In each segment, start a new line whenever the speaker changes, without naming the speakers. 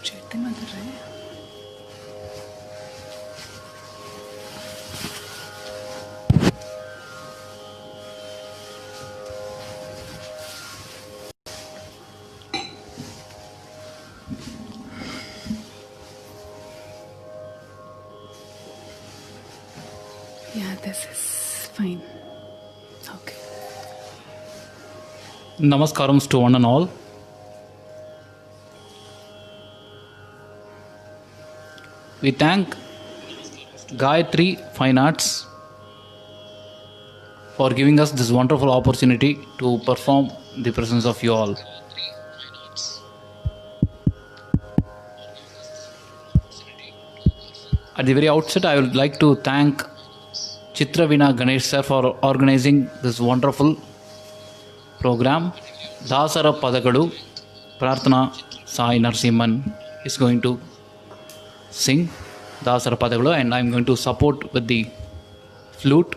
चैतन्य माता रहे Yeah, this is fine. Okay.
Namaskarams to one and all. We thank Gayatri Fine Arts for giving us this wonderful opportunity to perform the presence of you all. At the very outset, I would like to thank Chitravina Ganesh sir for organizing this wonderful program. Dasara Padagalu, Prarthana Sai Narsimhan is going to sing Dasara Padagalu, and I am going to support with the flute.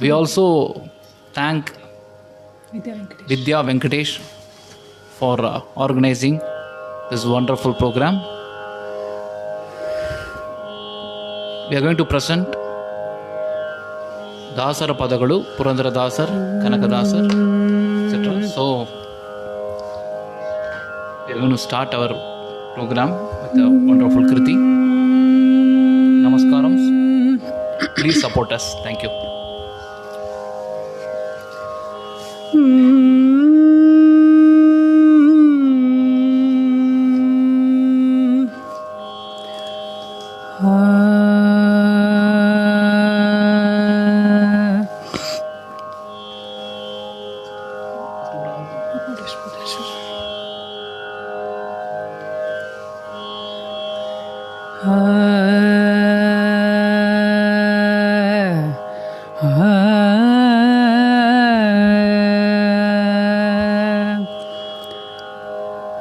We also thank Vidya Venkatesh for organizing this wonderful program. We are going to present Dasara Padagalu, Purandara Dasar, Kanaka Dasar, etc. So, we are going to start our program with a wonderful Kriti. Namaskarams. Please support us. Thank you.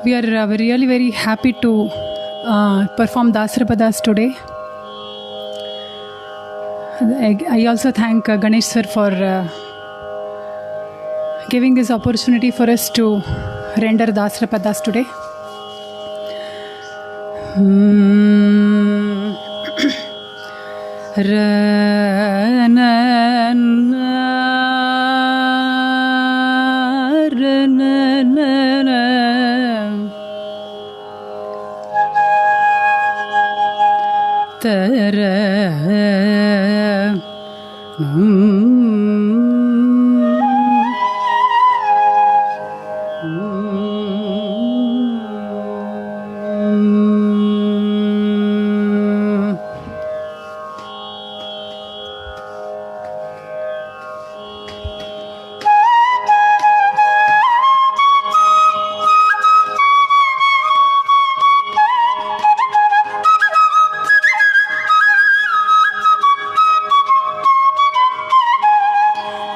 We are really very happy to perform Dasarapadas today. I also thank Ganesh sir for giving this opportunity for us to render Dasarapadas today.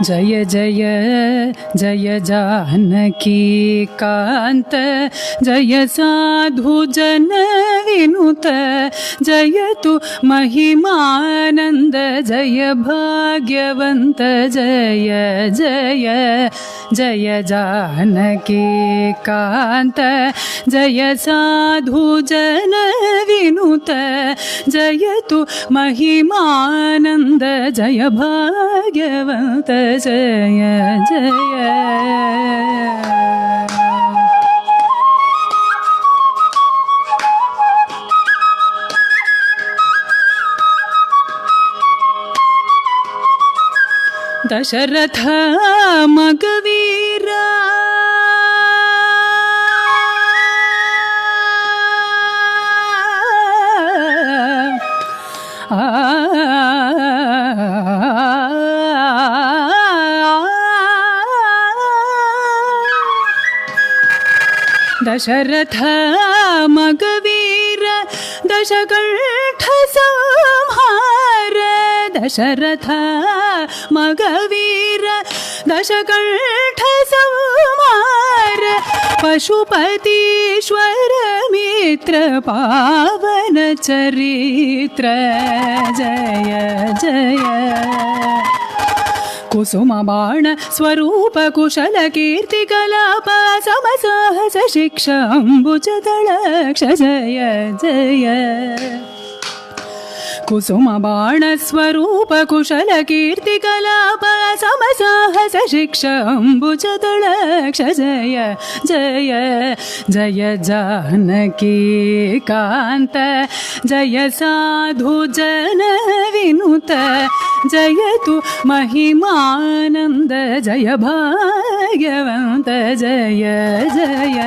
जय जय जय जानकी कांत जय साधु जन विनुत जय तु महिमानंद जय भाग्यवंत जय जय जय जानकी कांत जय साधु जन विनुत जय तु महिमानंद जय भाग्यवंत जय जय दशरथ मगवीरा दशरथ मगवीर दशकंठ संहार दशरथ मगवीर दशकंठ संहार पशुपतीश्वर मित्र पावन चरित्र जय जय ಕುಸುಮ ಬಾಣ ಸ್ವರೂಪ ಕುಶಲ ಕೀರ್ತಿ ಕಲಾಪ ಸಮಸಾಹಸ ಶಿಕ್ಷ ಅಂಬುಜದಳಕ್ಷ ಜಯ ಜಯ ಕುಸುಮ ಬಾಣ ಸ್ವರೂಪ ಕುಶಲ ಕೀರ್ತಿ ಕಲಾಪ ಸಮಸಾಹಸ ಶಿಕ್ಷ ಅಂಬುಜದಳಕ್ಷ ಜಯ ಜಯ ಜಯ ಜಾನಕಿ ಕಾಂತ ಜಯ ಸಾಧು ಜನ ವಿನುತ ಜಯತು ಮಹಿಮಾನಂದ ಜಯ ಭಾಗ್ಯವಂತ ಜಯ ಜಯ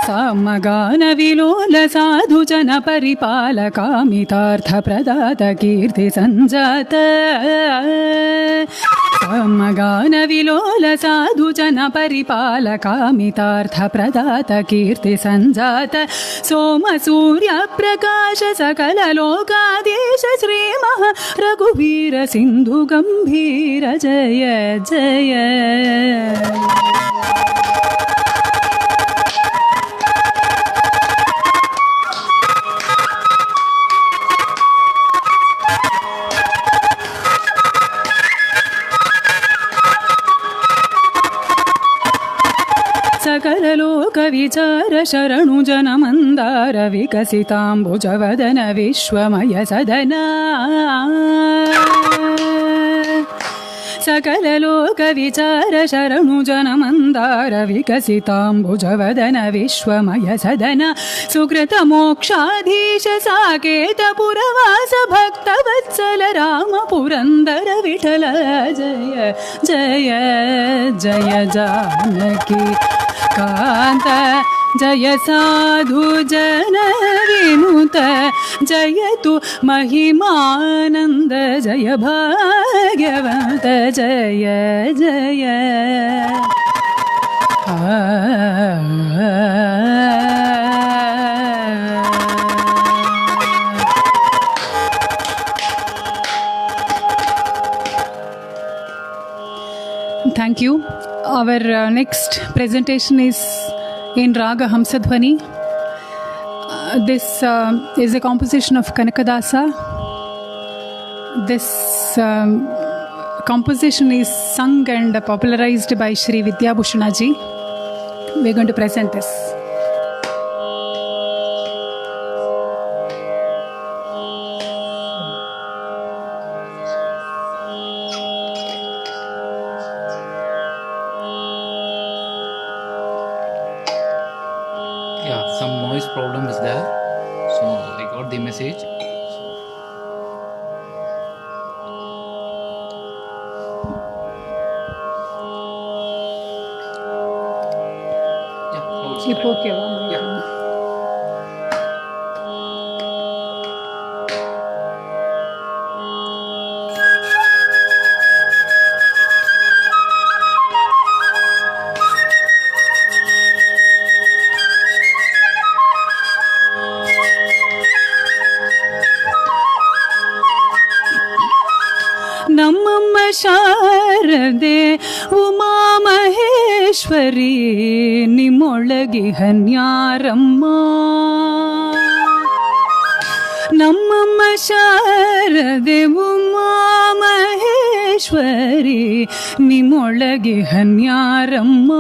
ಸಮಗಾನ ವಿಲೋಲ ಸಾಧು ಜನ ಪರಿಪಾಲ ಕಾಮಿತಾರ್ಥ ಪ್ರದಾತ ಕೀರ್ತಿ ಸಂಜಾತ ಸಮಗಾನ ವಿಲೋಲ ಸಾಧು ಜನ ಪರಿಪಾಲ ಕಾಮಿತಾರ್ಥ ಪ್ರದಾತ ಕೀರ್ತಿ ಸಂಜಾತ ಸೋಮ ಸೂರ್ಯ ಪ್ರಕಾಶ ಸಕಲ ಲೋಕಾಧೀಶ ಶ್ರೀ ಮಹಾ ರಘುವೀರ ಸಿಂಧು ಗಂಭೀರ ಜಯ ಜಯ ಸಕಲ ಲೋಕ ವಿಚಾರ ಶರಣು ಜನ ಮಂದಾರ ವಿಕಸಿತಾಂಬುಜವದನ ವಿಶ್ವಮಯ ಸದನ ಸಕಲ ಲೋಕ ವಿಚಾರ ಶರಣು ಜನ ಮಂದಾರ ವಿಕಸಿತಾಂಬುಜವದನ ವಿಶ್ವಮಯ ಸದನ ಸುಕೃತ ಮೋಕ್ಷಾಧೀಶ ಸಾಕೇತ ಪುರವಾಸ ಭಕ್ತ ವತ್ಸಲ ರಾಮ ಪುರಂದರ ವಿಠಲ ಜಯ ಜಯ ಜಯ ಜಾನಕಿ ಕಾಂತ ಜಯ ಸಾಧು ಜನ ವಿನುತ ಜಯತು ಮಹಿಮಾನಂದ ಜಯ ಭಾಗ್ಯವಂತ ಜಯ ಜಯ Thank you. Our next presentation is in Raga Hamsadhvani. This is a composition of Kanakadasa. This composition is sung and popularized by Shri Vidyabhushana ji. We are going to present this.
Yeah, some noise problem is there, so I got the message. Yeah, now it's correct.
Okay.
Yeah.
ನಮ್ಮಮ್ಮ ಶಾರದೆ ಉಮಾ ಮಹೇಶ್ವರಿ ನಿಮ್ಮೊಳಗಿಹನ್ಯಾರಮ್ಮ ನಮ್ಮಮ್ಮ ಶಾರದೆ ಉಮಾ ಮಹೇಶ್ವರಿ ನಿಮ್ಮೊಳಗಿಹನ್ಯಾರಮ್ಮ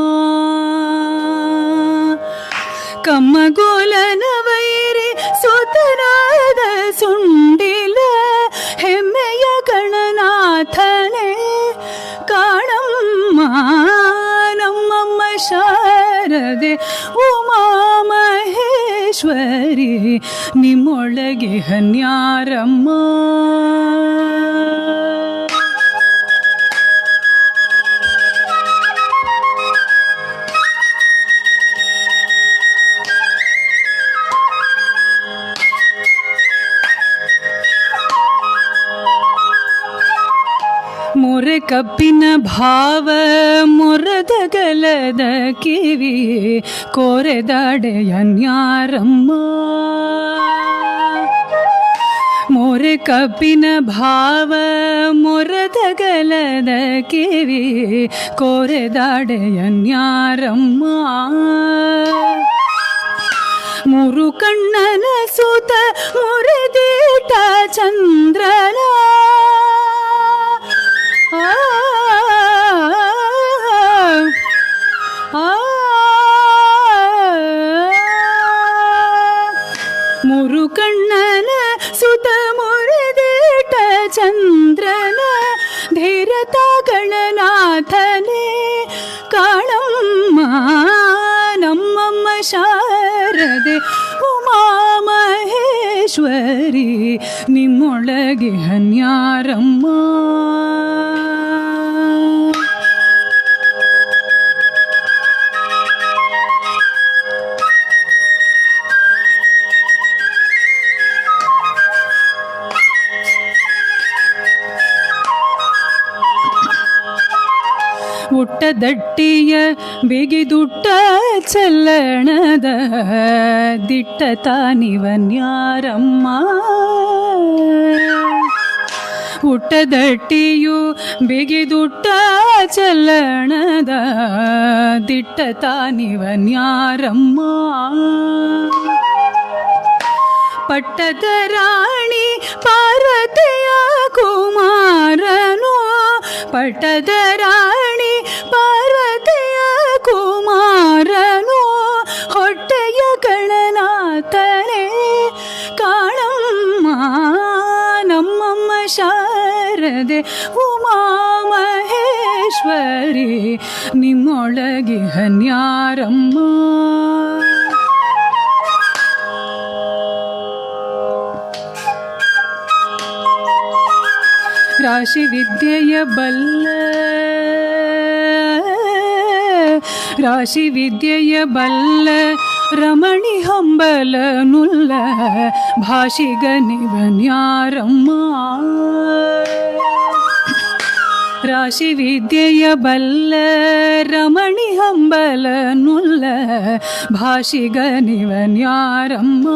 ಕಮ್ಮಗೋಲನ ವೈರಿ ಸುತನಾದ ಸುಂಡಿಲ ಹೆಮ್ಮೆಯ ಗಣನಾಥನೇ ಕಾಣಮ್ಮ ನಮ್ಮಮ್ಮ ಶಾರದೆ ಉಮಾ ಮಹೇಶ್ವರಿ ನಿಮ್ಮೊಳಗೆ ಹನ್ಯಾರಮ್ಮ ಮೊರೆ ಕಬ್ಬಿನ ಭಾವ ಮೊರದಗಲದ ಕಿವಿ ಕೋರೆದಾಡೆಯನ್ಯಾರಮ್ಮ ಮೊರೆ ಅರೆ ಕಬ್ಬಿನ ಭಾವ ಮೊರದಗಲದ ಕಿವಿ ಕೋರೆದಾಡೆಯನ್ಯಾರಮ್ಮ ಮೂರು ಕಣ್ಣನ ಸುತ ಮುರಿದೀಟ ಚಂದ್ರನ ಮೂರು ಕಣ್ಣನ ಸುತ ಮುರಿದೀಟ ಚಂದ್ರನ ಧೀರತಾಗಳ ನಾಥನೇ ಕಾಳಮ್ಮ ನಮ್ಮಮ್ಮ ಶಾರದೆ ಉಮಾ ಮಹೇಶ್ವರಿ ನಿಮ್ಮೊಳಗೆ ಹನ್ಯಾರಮ್ಮ ಉಟ್ಟದಟ್ಟಿಯ ಬಿಗಿದುಟ್ಟ ಚಲ್ಲಣದ ದಿಟ್ಟ ತಾನಿವನ್ಯಾರಮ್ಮ ಉಟ್ಟದಟ್ಟಿಯು ಬಿಗಿದುಟ್ಟ ಚಲ್ಲಣದ ದಿಟ್ಟ ತಾನಿವನ್ಯಾರಮ್ಮ ಪಟ್ಟದ ರಾಣಿ ಪಾರ್ವತಿಯ ಕುಮಾರನು ಪಟ್ಟದ ರಾಣಿ ಪಾರ್ವತಿಯ ಕುಮಾರನು ಹೊಟ್ಟೆಯ ಗಣನಾಥನೇ ಕಾಳಮ್ಮ ನಮ್ಮಮ್ಮ ಶಾರದೆ ಉಮಾ ಮಹೇಶ್ವರಿ ನಿಮ್ಮೊಳಗೆ ಹನ್ಯಾರಮ್ಮ ರಾಶಿ ವಿದ್ಯೆಯ ಬಲ್ಲ ರಾಶಿ ವಿದ್ಯೆಯ ಬಲ್ಲ ರಮಣಿ ಹಂಬಲ ನುಲ್ಲ ಭಾಷಿಗನಿವನ್ಯಾರಮ್ಮ ರಾಶಿ ವಿದ್ಯೆಯ ಬಲ್ಲ ರಮಣಿ ಹಂಬಲ ನುಲ್ಲ ಭಾಷಿಗನಿವನ್ಯಾರಮ್ಮ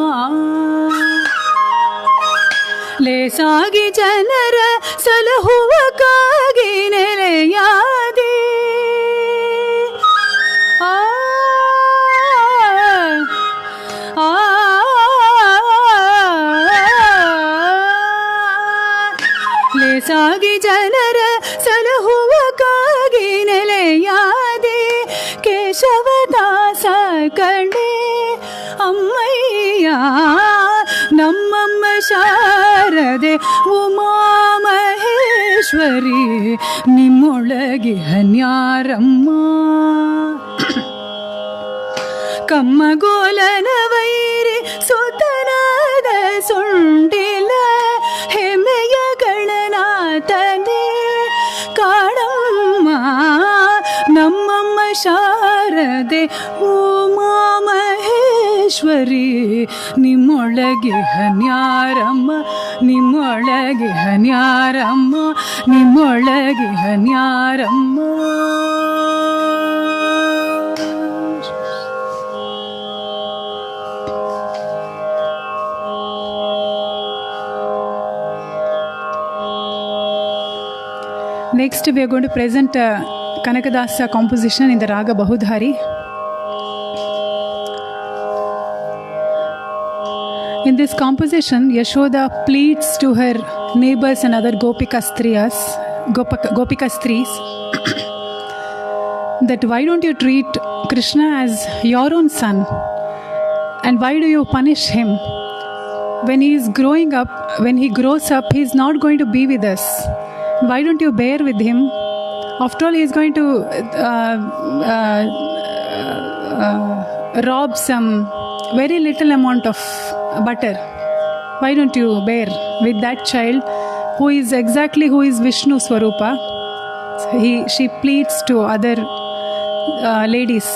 ಲೇಸಾಗಿ ಜನರ ಸಲಹುವಕ್ಕಾಗಿ ನೆಲೆಯಾದೆ ಲೇಸಾಗಿ ಜನರ ಸಲಹುವಕ್ಕಾಗಿ ನೆಲೆಯಾದೆ ಕೇಶವದಾಸ ಕಂಡೆ ಅಮ್ಮಯ್ಯ ನಮ್ಮಮ್ಮ ಶಾರದೆ ಉಮಾ ಮಹೇಶ್ವರಿ ನಿಮ್ಮೊಳಗೆ ಹನ್ಯಾರಮ್ಮ ಕಮ್ಮಗೋಲನ ವೈರಿ ಸುತನಾದ ಸುಂಡಿಲ ಹೆಮ್ಮೆಯ ಗಣನಾಥನೇ ಕಾಳಮ್ಮ ನಮ್ಮಮ್ಮ ಶಾರದೆ ಉಮಾ ಮಹೇಶ್ವರಿ ನಿಮ್ಮೊಳಗೆ ಹನ್ಯಾರಮ್ಮ ನಿಮ್ಮೊಳಗೆ ಹನ್ಯಾರಮ್ಮ ನಿಮ್ಮೊಳಗೆ ಹನ್ಯಾರಮ್ಮ Next, we are going to present Kanakadasa composition in the Raga Bahudhari. In this composition, Yashoda pleads to her neighbors and other Gopika Stris that why don't you treat Krishna as your own son, and why do you punish him? When he is growing up, when he grows up, he is not going to be with us. Why don't you bear with him? After all, he is going to rob some very little amount of butter. Why don't you bear with that child who is Vishnu Swarupa? So she pleads to other ladies.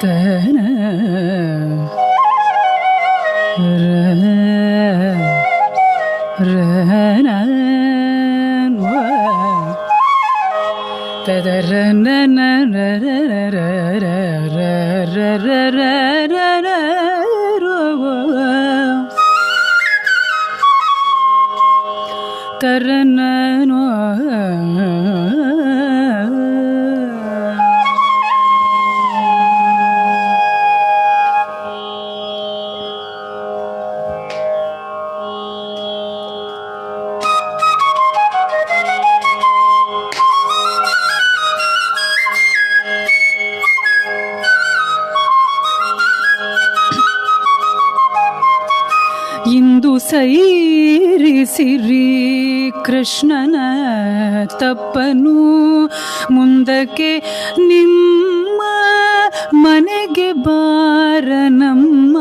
ತನ ರನ ತದರನ ತರನೋ ಇಂದು ಸೈರಿಸಿರಿ ಕೃಷ್ಣನ ತಪ್ಪನು ಮುಂದಕ್ಕೆ ನಿಮ್ಮ ಮನೆಗೆ ಬಾರನಮ್ಮ.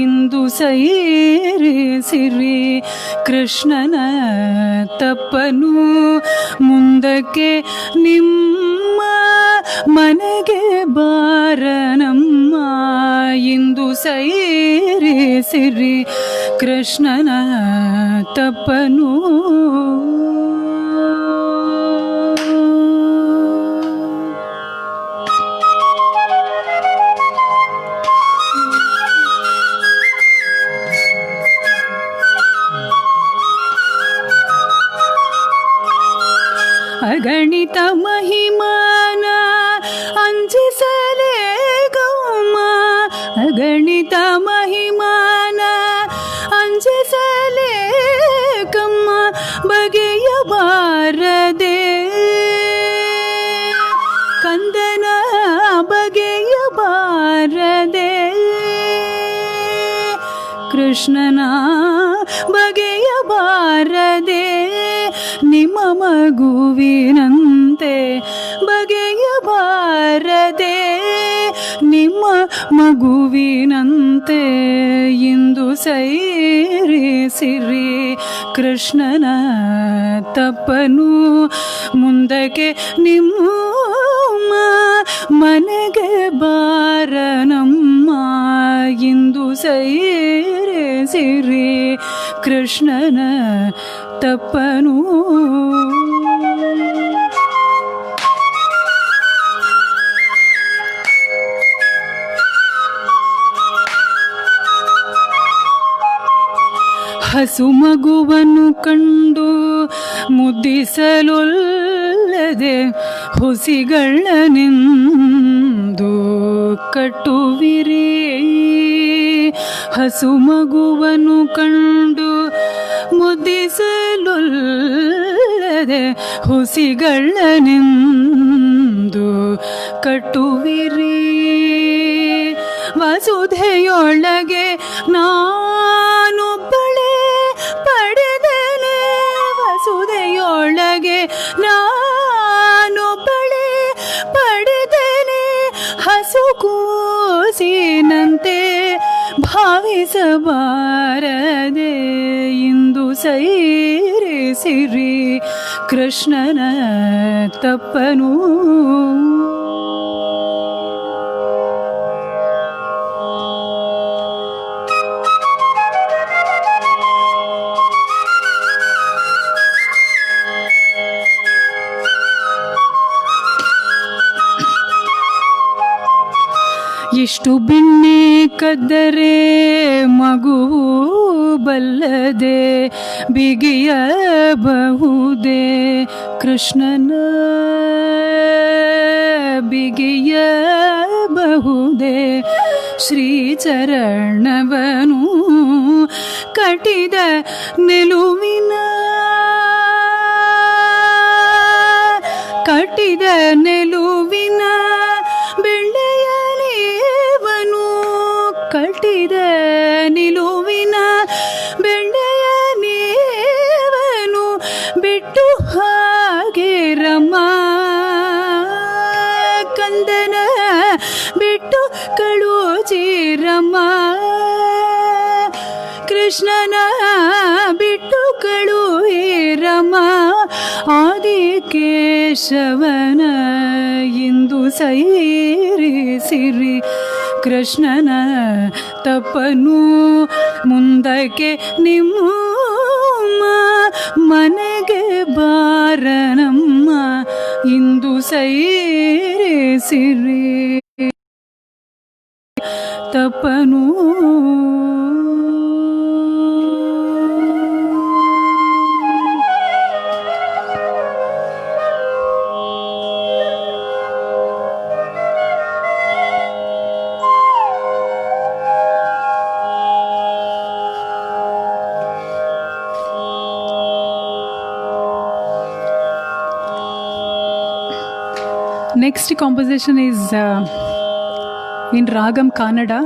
ಇಂದು ಸೈರಿಸಿರಿ ಕೃಷ್ಣನ ತಪ್ಪನು ಮುಂದಕ್ಕೆ ನಿಮ್ಮ ಮನೆಗೆ ಬಾರನಮ್ಮ. ಇಂದು ಸೈರಿಸಿರಿ ಕೃಷ್ಣನ ತಪ್ಪನು ಅಗಣಿತ ಮಹಿಮಾನ ಅಂಜಿಸಲೇ ಗೌಮ. ಅಗಣಿತ ಮಹಿಮಾನ ಅಂಜಿಸಲೇ ಕಮ್ಮ ಬಗೆಯಬಾರದೆ ಕಂದನ ಬಗೆಯಬಾರದೆ ಕೃಷ್ಣನ ಬಗೆಯಬಾರದೆ ನಿಮ್ಮ ಮಗುವಿನಂತೆ ಬಗೆಯಬಾರದೆ ನಿಮ್ಮ ಮಗುವಿನಂತೆ. ಇಂದು ಸೈರಿಸಿರಿ ಕೃಷ್ಣನ ತಪ್ಪನು ಮುಂದಕ್ಕೆ ನಿಮ್ಮ ಮನೆಗೆ ಬಾರನಮ್ಮ. ಇಂದು ಸೈರಿಸಿರಿ ಕೃಷ್ಣನ ತಪ್ಪನು ಹಸು ಮಗುವನ್ನು ಕಂಡು ಮುದ್ದಿಸಲೊಲ್ಲದೆ ಹುಸಿಗಳನೆಂದು ಕಟ್ಟುವಿರಿ. ಹಸು ಮಗುವನ್ನು ಕಂಡು ಮುದ್ದಿಸಲೊಲ್ಲದೆ ಹುಸಿಗಳನೆಂದು ಕಟ್ಟುವಿರಿ. ವಸುಧೆಯೊಳಗೆ ನಾನೊಬ್ಬಳೇ ಪಡೆದನೆ. ವಸುಧೆಯೊಳಗೆ ನಾನೊಬ್ಬಳೇ ಪಡೆದನೆ. ಹಸು ಕೂಸಿನಂತೆ ಭಾವಿಸಬಾರದೆ. ಇಂದು ಸೈರಿಸಿರಿ ಕೃಷ್ಣನ ತಪ್ಪನು ಇಷ್ಟು ಬೆಣ್ಣೆ ಕದ್ದರೆ ಮಗುವು ಬಲ್ಲದೆ ಬಿಗಿಯಬಹುದೇ ಕೃಷ್ಣನ ಬಿಗಿಯಬಹುದೇ. ಶ್ರೀಚರಣವನು ಕಟ್ಟಿದ ನಿಲುವಿನ ಕಟ್ಟಿದ ನಿಲುವಿನ ಬೆಳ್ಳೆಯ ನೇವನು ಕಟ್ಟಿದ ನಿಲುವಿನ ಬೆಳ್ಳೆಯ ನೇವನು ಬಿಟ್ಟು ಹಾಗೆ ರಮ ಕಂದನ ಬಿಟ್ಟು ಕಳುಚಿರಮ ಕೃಷ್ಣನ ಬಿಟ್ಟು ಕಳುಹಿರಮ ಆದಿಕೇಶವನ ಕೇಶವನ ಇಂದು ಸೈರಿಸಿರಿ ಕೃಷ್ಣನ ತಪ್ಪನು ಮುಂದಕ್ಕೆ ನಿಮ್ಮ ಮನೆಗೆ ಬಾರನಮ್ಮ ಇಂದು ಸೈರಿಸಿರಿ ತಪ್ಪನು. Next composition is in Ragam Kannada.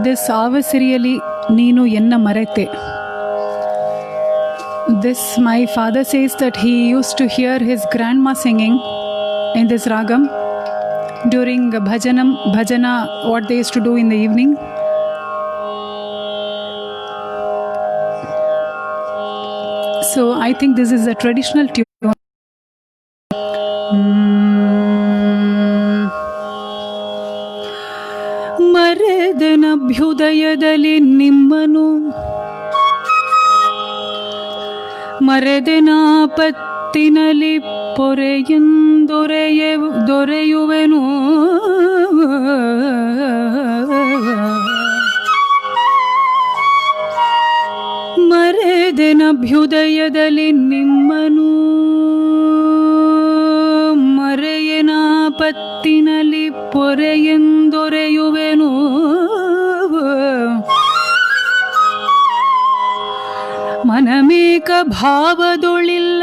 This Avasiriyali Neenu Enna Marete. This, my father says that he used to hear his grandma singing in this Ragam during bhajana, what they used to do in the evening. So I think this is a traditional tune. ಮರೆದೆನಭ್ಯುದಯದಲ್ಲಿ ನಿಮ್ಮನು ಮರೆದೆನಾಪತ್ತಿನಲ್ಲಿ ದೊರೆಯುವೆನು ಮರೆದೆನಭ್ಯುದಯದಲ್ಲಿ ನಿಮ್ಮನು ಮರೆಯನಾಪತ್ತಿನಲ್ಲಿ ಪೊರೆಯೆಂದೊರೆಯುವೆನು ಮನಮೇಕ ಭಾವದೊಳಿಲ್ಲ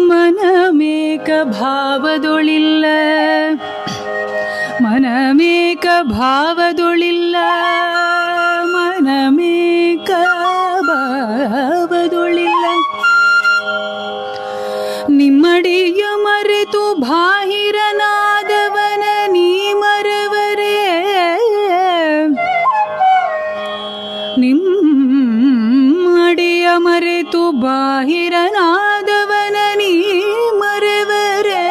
ಮನಮೇಕ ಭಾವದೊಳಿಲ್ಲ ಮನಮೇಕ ಭಾವದೊಳಿಲ್ಲ ಮನಮೇಕ ಭಾವದೊಳಿಲ್ಲ ನಿಮ್ಮಡಿಯ ಮರೆತು ಬಾಹಿರನಾದವನ ನೀ ಮರೆವರೇ ನಿಮ್ಮಡಿಯ ಮರೆತು ಬಾಹಿರನಾದವನ ನೀ ಮರೆವರೇ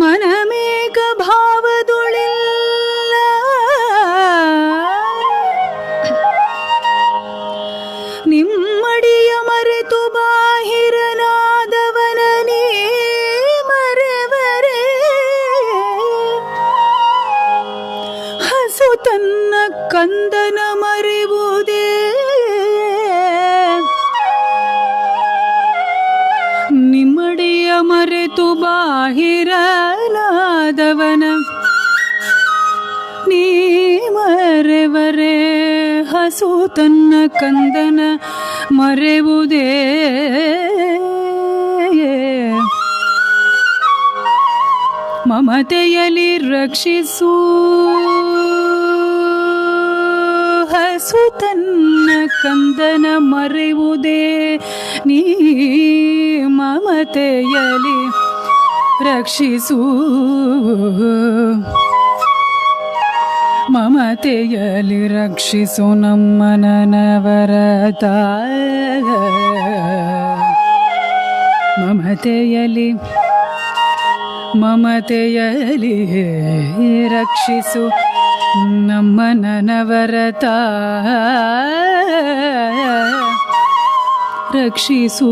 ಮನಮೇಕ ಭಾವದೊಳಿಲ್ಲ ನಿಮ್ಮಡಿಯ ಮರೆತು ಬಾಹಿರನಾದವನ ನೀ ಮರೆವರೇ ಹಸು ತನ್ನ ಕಂದನ ಮರೆಯುವುದೇ ನಿಮ್ಮಡಿಯ ಮರೆತು ಬಾಹಿರನಾದವನ ನೀ ಮರೆವರೇ ಹಸು ತನ್ನ ಕಂದನ ಮರೆಯುವುದೇ ಮಮತೆಯಲ್ಲಿ ರಕ್ಷಿಸು ಹಸು ತನ್ನ ಕಂದನ ಮರೆಯುವುದೇ ನೀ ಮಮತೆಯಲ್ಲಿ ರಕ್ಷಿಸು ಮಮತೆಯಲ್ಲಿ ರಕ್ಷಿಸು ನಮ್ಮ ನನವರತ ಮಮತೆಯಲ್ಲಿ ರಕ್ಷಿಸು ನಮ್ಮ ನನವರತ ರಕ್ಷಿಸು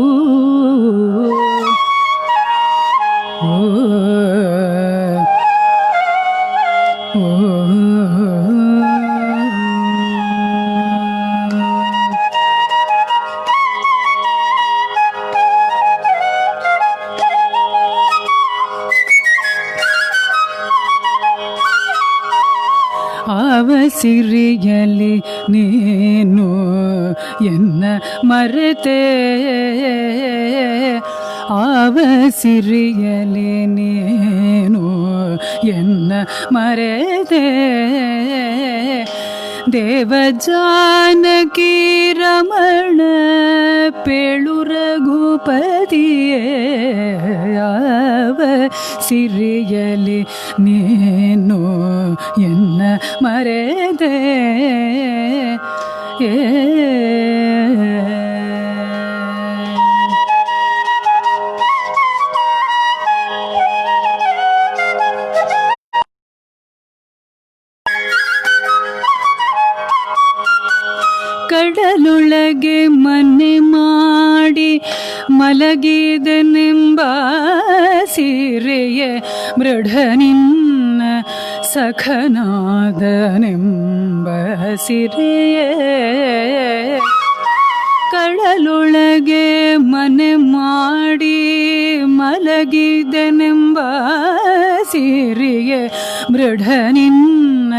ಅವಸಿರಿಯಲಿ ನೀನು ಎನ್ನ ಮರೆತೆ ಅವಸಿರಿಯಲಿ ನೀನು ಎನ್ನ ಮರೆತೆ ದೇವ ಜಾನಕಿ ರಮಣ ಪೇಳು ರಘುಪತಿಯೇ ಯಾವ ಸಿರಿಯಲಿ ನೀನು ಎನ್ನ ಮರೆದೆ ಕಡಲೊಳಗೆ ಮನೆ ಮಾಡಿ ಮಲಗಿದನೆಂಬ ಸಿರೆಯ ಮೃಢ ನಿನ್ನ ಸಖನಾದನೆಂಬ ಸಿರೆಯ ಕಡಲೊಳಗೆ ಮನೆ ಮಾಡಿ ಮಲಗಿದನೆಂಬ ಸಿರಿಯ ಮೃಢ ನಿನ್ನ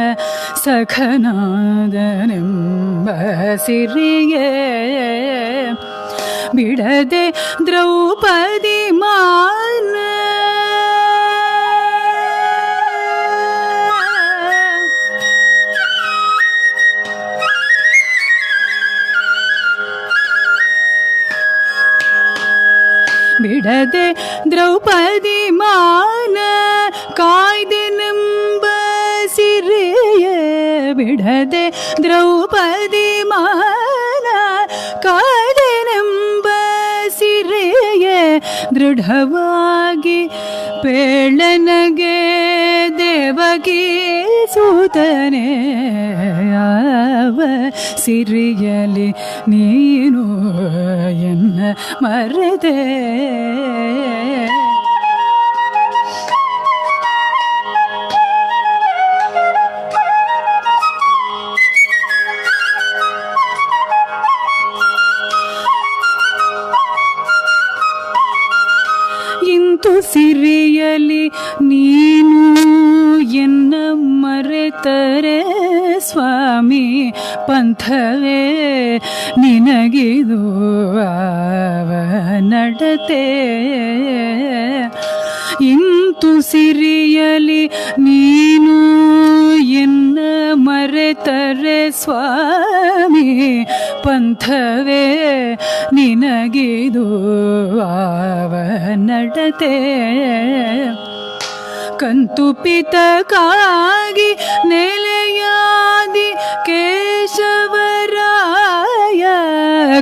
ಸಖನಾದನೆಂಬ ಸಿರಿಯೇ ಬಿಡದೆ ದ್ರೌಪದಿ ಮಾನ ಬಿಡದೆ ದ್ರೌಪದಿ ಮಾನ ಕಾಯ್ದೆನೆಂಬ ಸಿರಿಯ ಬಿಡದೆ ದ್ರೌಪದಿ ಮಾನ ಕಾಯ್ದೆನೆಂಬ ಸಿರಿಯ ದೃಢವಾಗಿ ಪೇಳನಗೆ ದೇವಕಿ ಸೂತನೆ ಯಾವ ಸಿರಿಯಲಿ ನೀನು ಎನ್ನ ಮರೆದೆ ಇಂತು ಸಿರಿಯಲಿ ನೀನು ಎನ್ನ ಮರೆತರೆ ಸ್ವಾಮಿ ಪಂಥವೇ ನಿನಗಿದು ಆವ ನಡತೆ ಇಂತು ಸಿರಿಯಲಿ ನೀನು ಎನ್ನ ಮರೆತರೆ ಸ್ವಾಮಿ ಪಂಥವೇ ನಿನಗಿದು ಆವ ನಡತೆ ಕಂತುಪಿತಕ್ಕಾಗಿ ನೆಲೆಯಾದಿ ಕೇಶವರಾಯ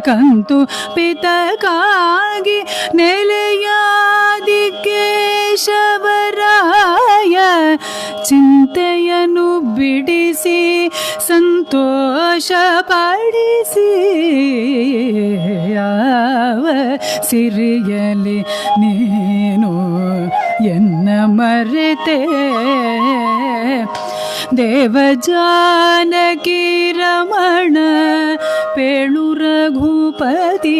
ಕಂತುಪಿತಕ್ಕಾಗಿ ನೆಲೆಯಾದಿ ಕೇಶವರಾಯ ಚಿಂತೆಯನ್ನು ಬಿಡಿಸಿ ಸಂತೋಷ ಪಡಿಸಿ ಯಾವ ಸಿರಿಯಲಿ ನೀನು ಎನ್ನ ಮರೆತೆ ದೇವ ಜಾನಕಿ ರಮಣ ಪೇಳು ರಘುಪತಿ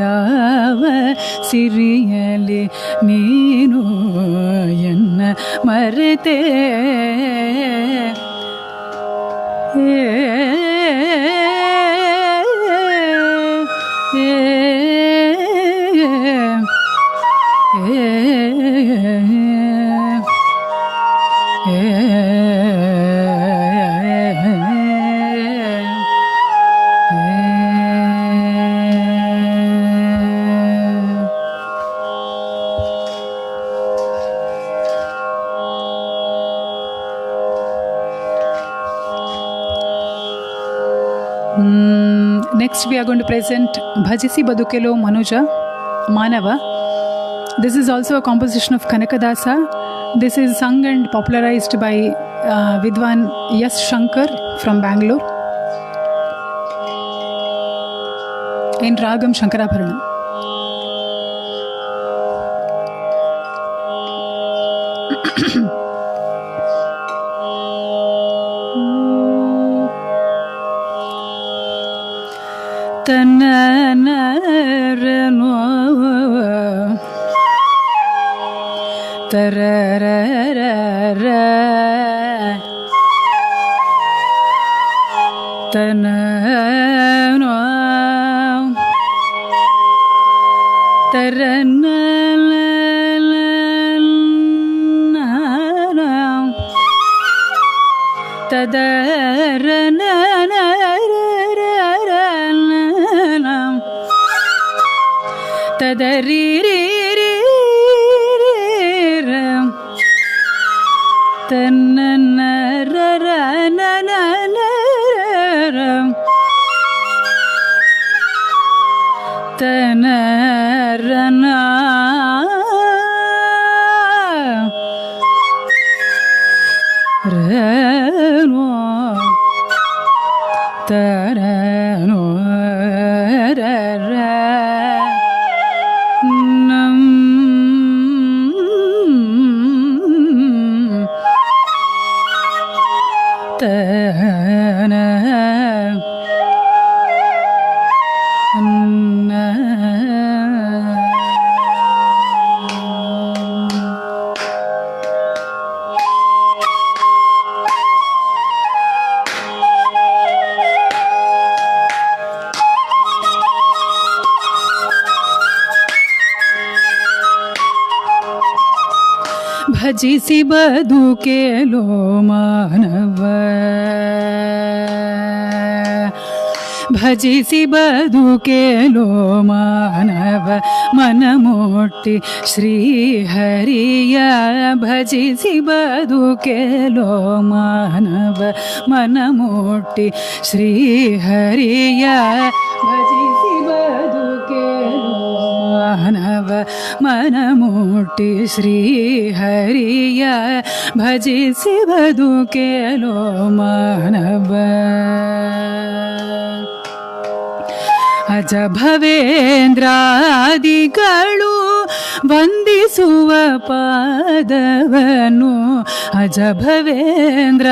ಯಾವ ಸಿರಿಯಲಿ ನೀನು ಎನ್ನ ಮರೆತೆ Next we are going to present Bhajisi Badukelo Manuja, Manava. This is also a composition of Kanakadasa. This is sung and popularized by Vidwan Yash Shankar from Bangalore in Ragam Shankarabharana. Tanarano tararara tanano taranana ತದರನ ತದರಿ ತನ್ನ ತನರನ ರನೋ ತರನೋ ರರ ನಂ ತನ ಭಜಿಸಿ ಬದುಕೆಲೋ ಮಾನವ ಭಜಿಸಿ ಬದುಕೆಲೋ ಮಾನವ ಮನಮುಟ್ಟಿ ಶ್ರೀಹರಿಯ ಭಜಿಸಿ ಬದುಕೆಲೋ ಮಾನವ ಮನಮುಟ್ಟಿ ಶ್ರೀಹರಿಯ ಭಜಿಸಿ ಬದುಕೆಲೋ ಮಾನವ ಮನಮುಟ್ಟಿ ಶ್ರೀಹರಿಯ ಭಜಿಸಿ ಬದುಕೆಲೋ ಮಾನವ ಅಜ ಭವೇಂದ್ರಾದಿಗಳು ವಂದಿಸುವ ಪಾದವನು ಅಜ ಭವೇಂದ್ರಾದಿಗಳು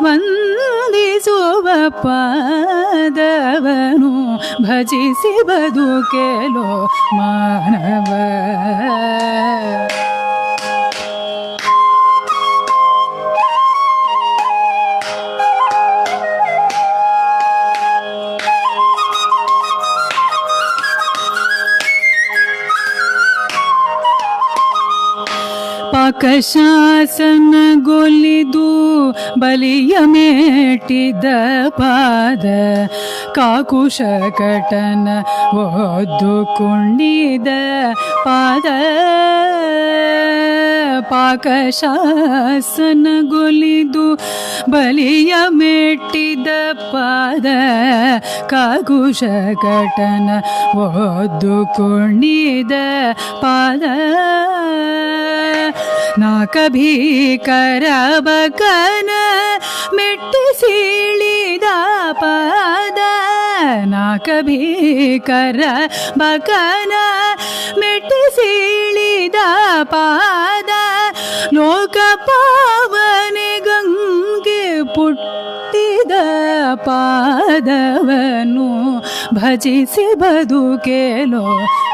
ವಂದಿಸುವ ಪಾದವನು ಭಜಿಸಿ ಬದುಕೆಲೋ ಮಾನವ ಪಾಕಶಾಸನಗೊಲಿದು ಬಲಿಯ ಮೇಟಿದ ಪಾದ ಕಾಕುಶಕಟನ ಒದ್ದು ಕುಣಿದ ಪಾದ ಪಾಕಶಾಸನಗೊಲಿದು ಬಲಿಯ ಮೇಟಿದ ಪಾದ ಕಾಕುಶಕಟನ ಒದ್ದು ಕುಣಿದ ಪಾದ ನಾಕ ಭೀಕರ ಬಕನ ಮೆಟ್ಟಿಸಿಳಿದ ಪಾದ ನಾಕ ಭೀಕರ ಬಕನ ಮೆಟ್ಟಿಸಿಳಿದ ಪಾದ ಲೋಕ ಪಾವನೆ ಗಂಗೆ ಪುಟ್ಟಿದ ಪಾದವನು ಭಜಿಸಿ ಬದುಕೆಲೋ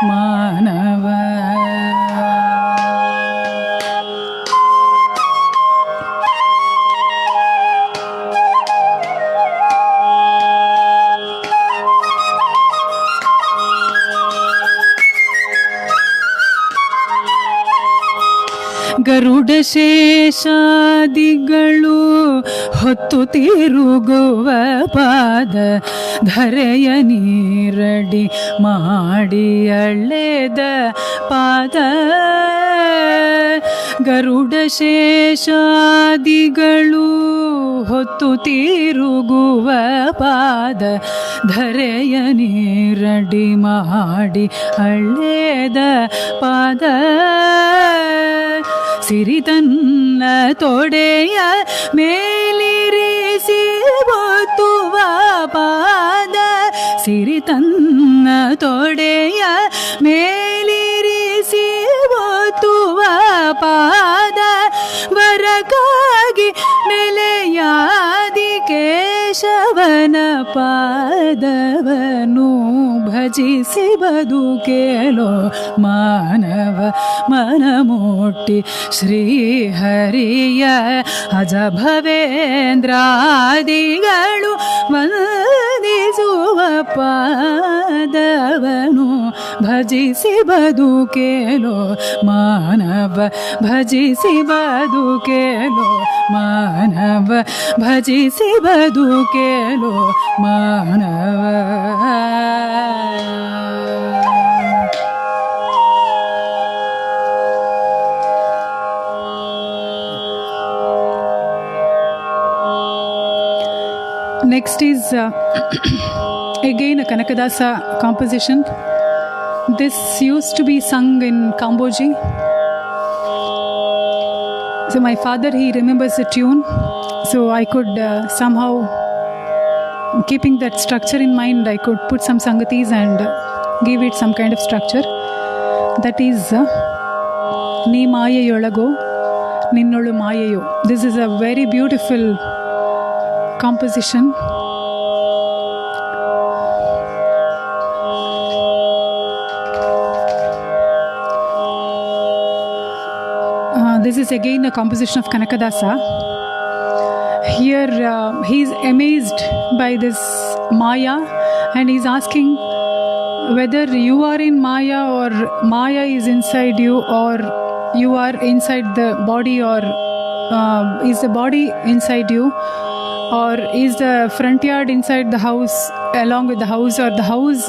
ಮಾನವ ಗರುಡ ಶೇಷಾದಿಗಳು ಹೊತ್ತು ತಿರುಗುವ ಪಾದ ಧರೆಯ ನೀರಡಿ ಮಾಡಿ ಎಳೆದ ಪಾದ ಗರುಡ ಶೇಷಾದಿಗಳು ಹೊತ್ತು ತಿರುಗುವ ಪಾದ ಧರೆಯ ನೀರಡಿ ಮಾಡಿ ಎಳೆದ ಪಾದ ಸಿರಿತನ್ನ ತೊಡೆಯ ಮೇಲಿರಿಸಿ ಒತ್ತುವ ಪಾದ ಸಿರಿತನ್ನ ತೊಡೆಯ ಮೇಲಿರಿಸಿ ಒತ್ತುವ ಪಾದ ವರಗಾಗಿ ನೆಲೆಯಾದಿ ಕೇಶವನ ಪಾದವನು ಭಜಿಸಿ ಬದುಕೆಲೋ ಮಾನವ ಮನಮುಟ್ಟಿ ಶ್ರೀಹರಿಯ ಅಜ ಭವೇಂದ್ರಾದಿಗಳು ವಂದಿಸುವ ಭಜಿಸುವ ಪಾದವನು ಭಜಿಸಿ ಬದುಕೇಲೋ ಮಾನವ ಭಜಿಸಿ ಬದುಕೇಲೋ ಮಾನವ ಭಜಿಸಿ ಬದುಕೇಲೋ ಮಾನವ. Next is again a Kanakadasa composition. This used to be sung in Kamboji. So my father, he remembers the tune. So I could somehow, keeping that structure in mind, I could put some sangatis and give it some kind of structure. That is Ni Mayayolago Ninnolu Mayayo. This is a very beautiful composition. This is again a composition of Kanakadasa. Here he is amazed by this Maya and he is asking whether you are in Maya or Maya is inside you, or you are inside the body, or is the body inside you, or is the front yard inside the house along with the house, or the house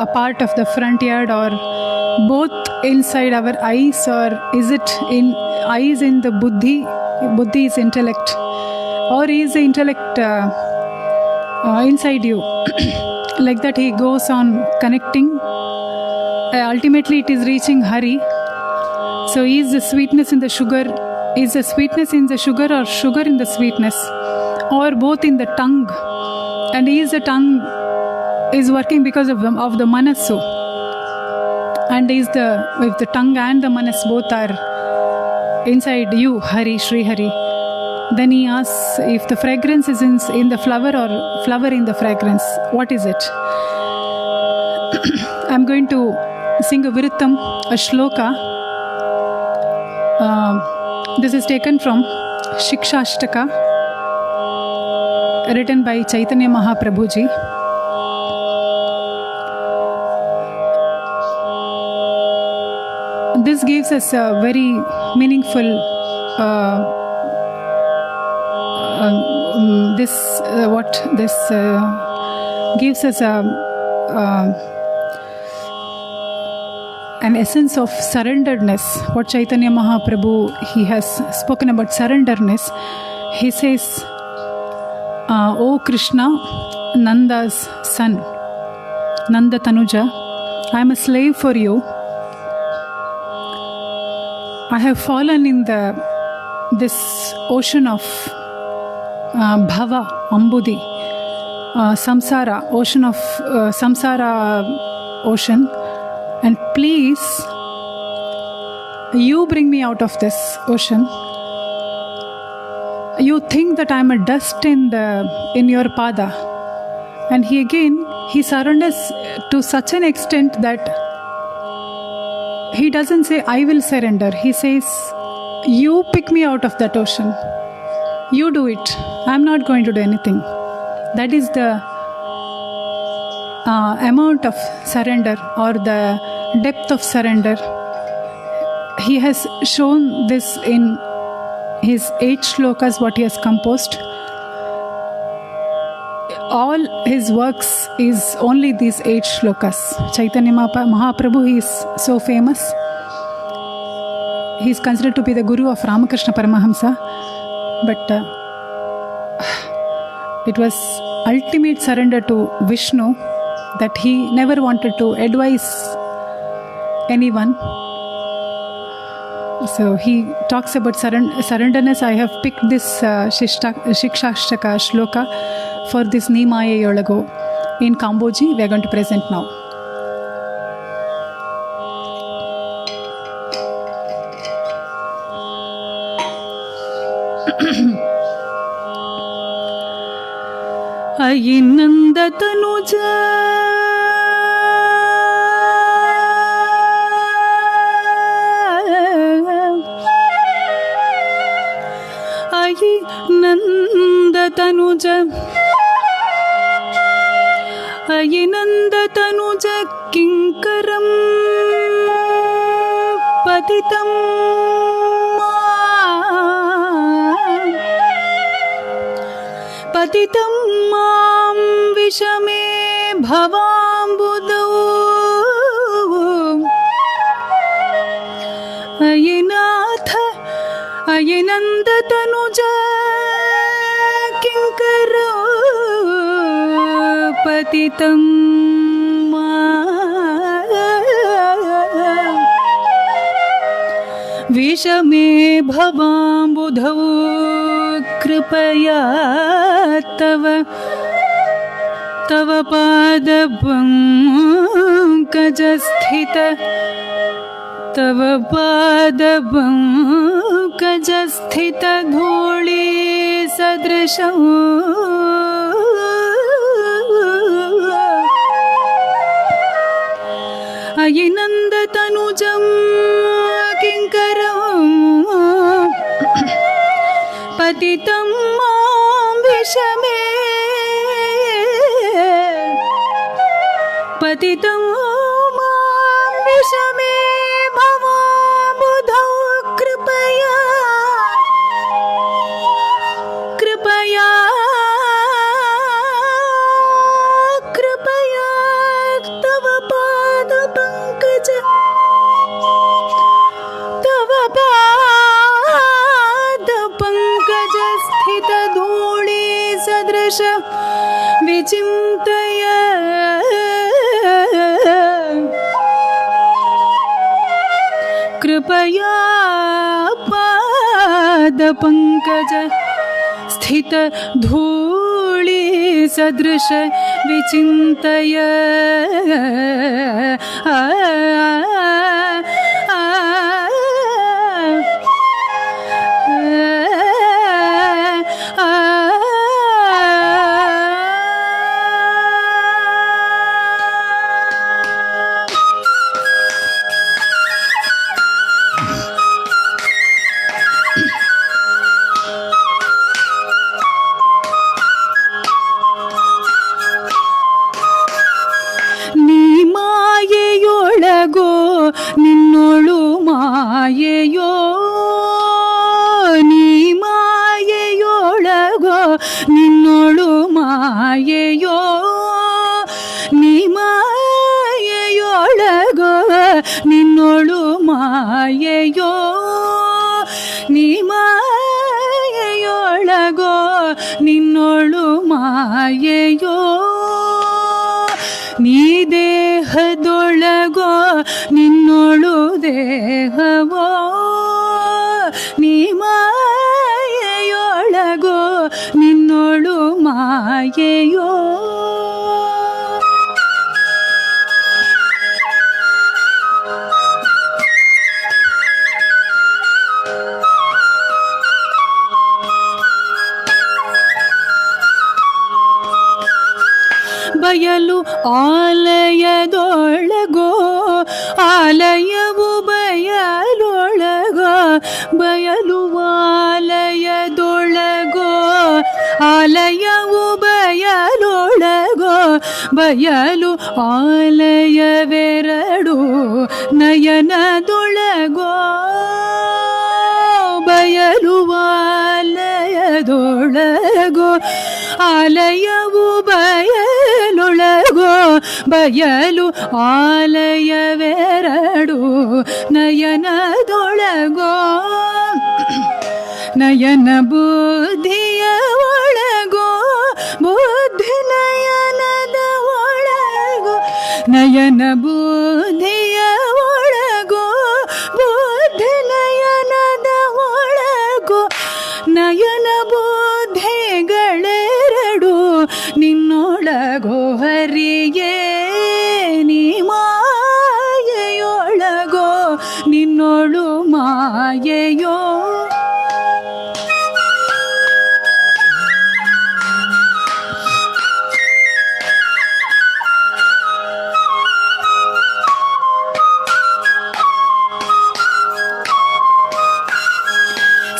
a part of the front yard, or both inside our eyes, or is it in eyes in the buddhi? Buddhi is intellect, or is the intellect inside you? Like that he goes on connecting. Ultimately it is reaching Hari. So is the sweetness in the sugar? Is the sweetness in the sugar, or sugar in the sweetness, or both in the tongue? And is the tongue is working because of the manasu? And is if the tongue and the manas both are inside you, Hari, Sri Hari, then he asks if the fragrance is in the flower, or flower in the fragrance. What is it? I'm going to sing a Virutam, a shloka. This is taken from Shikshashtaka, written by Chaitanya Mahaprabhuji. This gives us a very meaningful gives us an essence of surrenderedness. What Chaitanya Mahaprabhu, he has spoken about surrenderness. He says, O Krishna, Nanda's son, Nanda Tanuja, I am a slave for you. I have fallen in this ocean of bhava, ambudi, samsara, ocean of samsara ocean, and please you bring me out of this ocean. You think that I am a dust in your pada, and he surrenders to such an extent that he doesn't say, I will surrender. He says, you pick me out of that ocean. You do it. I'm not going to do anything. That is the amount of surrender, or the depth of surrender. He has shown this in his 8 shlokas, what he has composed. All his works is only these 8 shlokas. Chaitanya Mahaprabhu, he is so famous. He is considered to be the guru of Ramakrishna Paramahamsa. But it was ultimate surrender to Vishnu, that he never wanted to advise anyone. So he talks about surrenderness. I have picked this Shikshashtaka shloka for this Ni Mayayolago in Kamboji. We are going to present now. Ayi Nanda Tanuja, Ayi Nanda Tanuja, अयिनन्दतनुज किङ्करं पतितं मां विषमे भवाम्बुदौ अयिनाथ अयिनन्दतनुज किङ्करो पतितं विषमे भवाम्बुधौ कृपया तव पादपङ्कजस्थित तव पादपङ्कजस्थित धूळि सदृशं अयिनन्दतनुजं किङ्करं पतितं मां विषमे पतितं मां विषमे भवाम्बुधौ कृपया तव पादपङ्कज स्थित धूळि सदृश विचिन्तय कृपया पादपङ्कज स्थित धूळि सदृश विचिन्तय ನಿನ್ನೊಳು ಮಾಯೆಯೋ ನೀ ಮಾಯೆಯೊಳಗೋ ನಿನ್ನೊಳು ಮಾಯೆಯೋ ನೀ ಮಾಯೆಯೊಳಗೋ ನಿನ್ನೊಳು ಮಾಯೆಯೋ ನೀ ಮಾಯೆಯೊಳಗೋ ನಿನ್ನೊಳು ಮಾಯೆಯೋ ನೀ ದೇಹದೊಳಗೋ ನಿನ್ನೊಳು ದೇಹವೋ ನೀ ಮಾಯೆಯೊಳಗೋ ನಿನ್ನೊಳು ಮಾಯೆಯೋ ಬಯಲು ಆಲಯದೊಳಗೋ ಆಲಯವು ಬಯಲೊಳಗೋ ಬಯಲು ಆಲಯದೊಳಗೋ ಆಲಯವು ಬಯಲೊಳಗೋ ಬಯಲು ಆಲಯವೆರಡು ನಯನದೊಳಗೋ ಬಯಲು ಆಲಯದೊಳಗೋ ಆಲಯವು ಬಯಲೊಳಗೋ ಬಯಲು ಆಲಯವೆರಡು ನಯನದೊಳಗೋ ನಯನ ಬುದ್ಧಿಯ ಒಳಗೋ ಬುದ್ಧಿ ನಯನದ ಒಳಗೋ ನಯನ ಬುದ್ಧಿಯ ಒಳಗೋ ಬುದ್ಧಿ ನಯನದ ಒಳಗೋ ನಯನ ಬುದ್ಧಿಗಳೆರಡು ನಿನ್ನೊಳಗೋ ಹರಿಯೇ ನೀ ಮಾಯೆಯೊಳಗೋ ನಿನ್ನೊಳು ಮಾಯೆಯೋ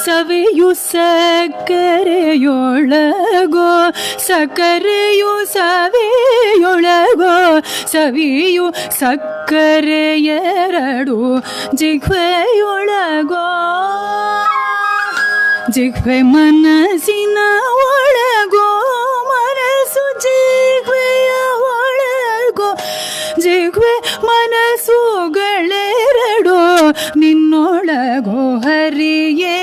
ಸವಿಯು ಸಕ್ಕರೆಯೊಳಗೋ ಸಕ್ಕರೆಯು ಸವಿಯೊಳಗೋ ಸವಿಯು ಸಕ್ಕರೆಯೆರಡು ಜಿಹ್ವೆಯೊಳಗೋ ಜಿಹ್ವೆ ಮನಸ್ಸಿನ ಒಳಗೋ ಮನಸ್ಸು ಜಿಹ್ವೆಯ ಒಳಗೋ ಜಿಹ್ವೆ ಮನಸ್ಸುಗಳೆರಡು ನಿನ್ನೊಳಗೋ ಹರಿಯೇ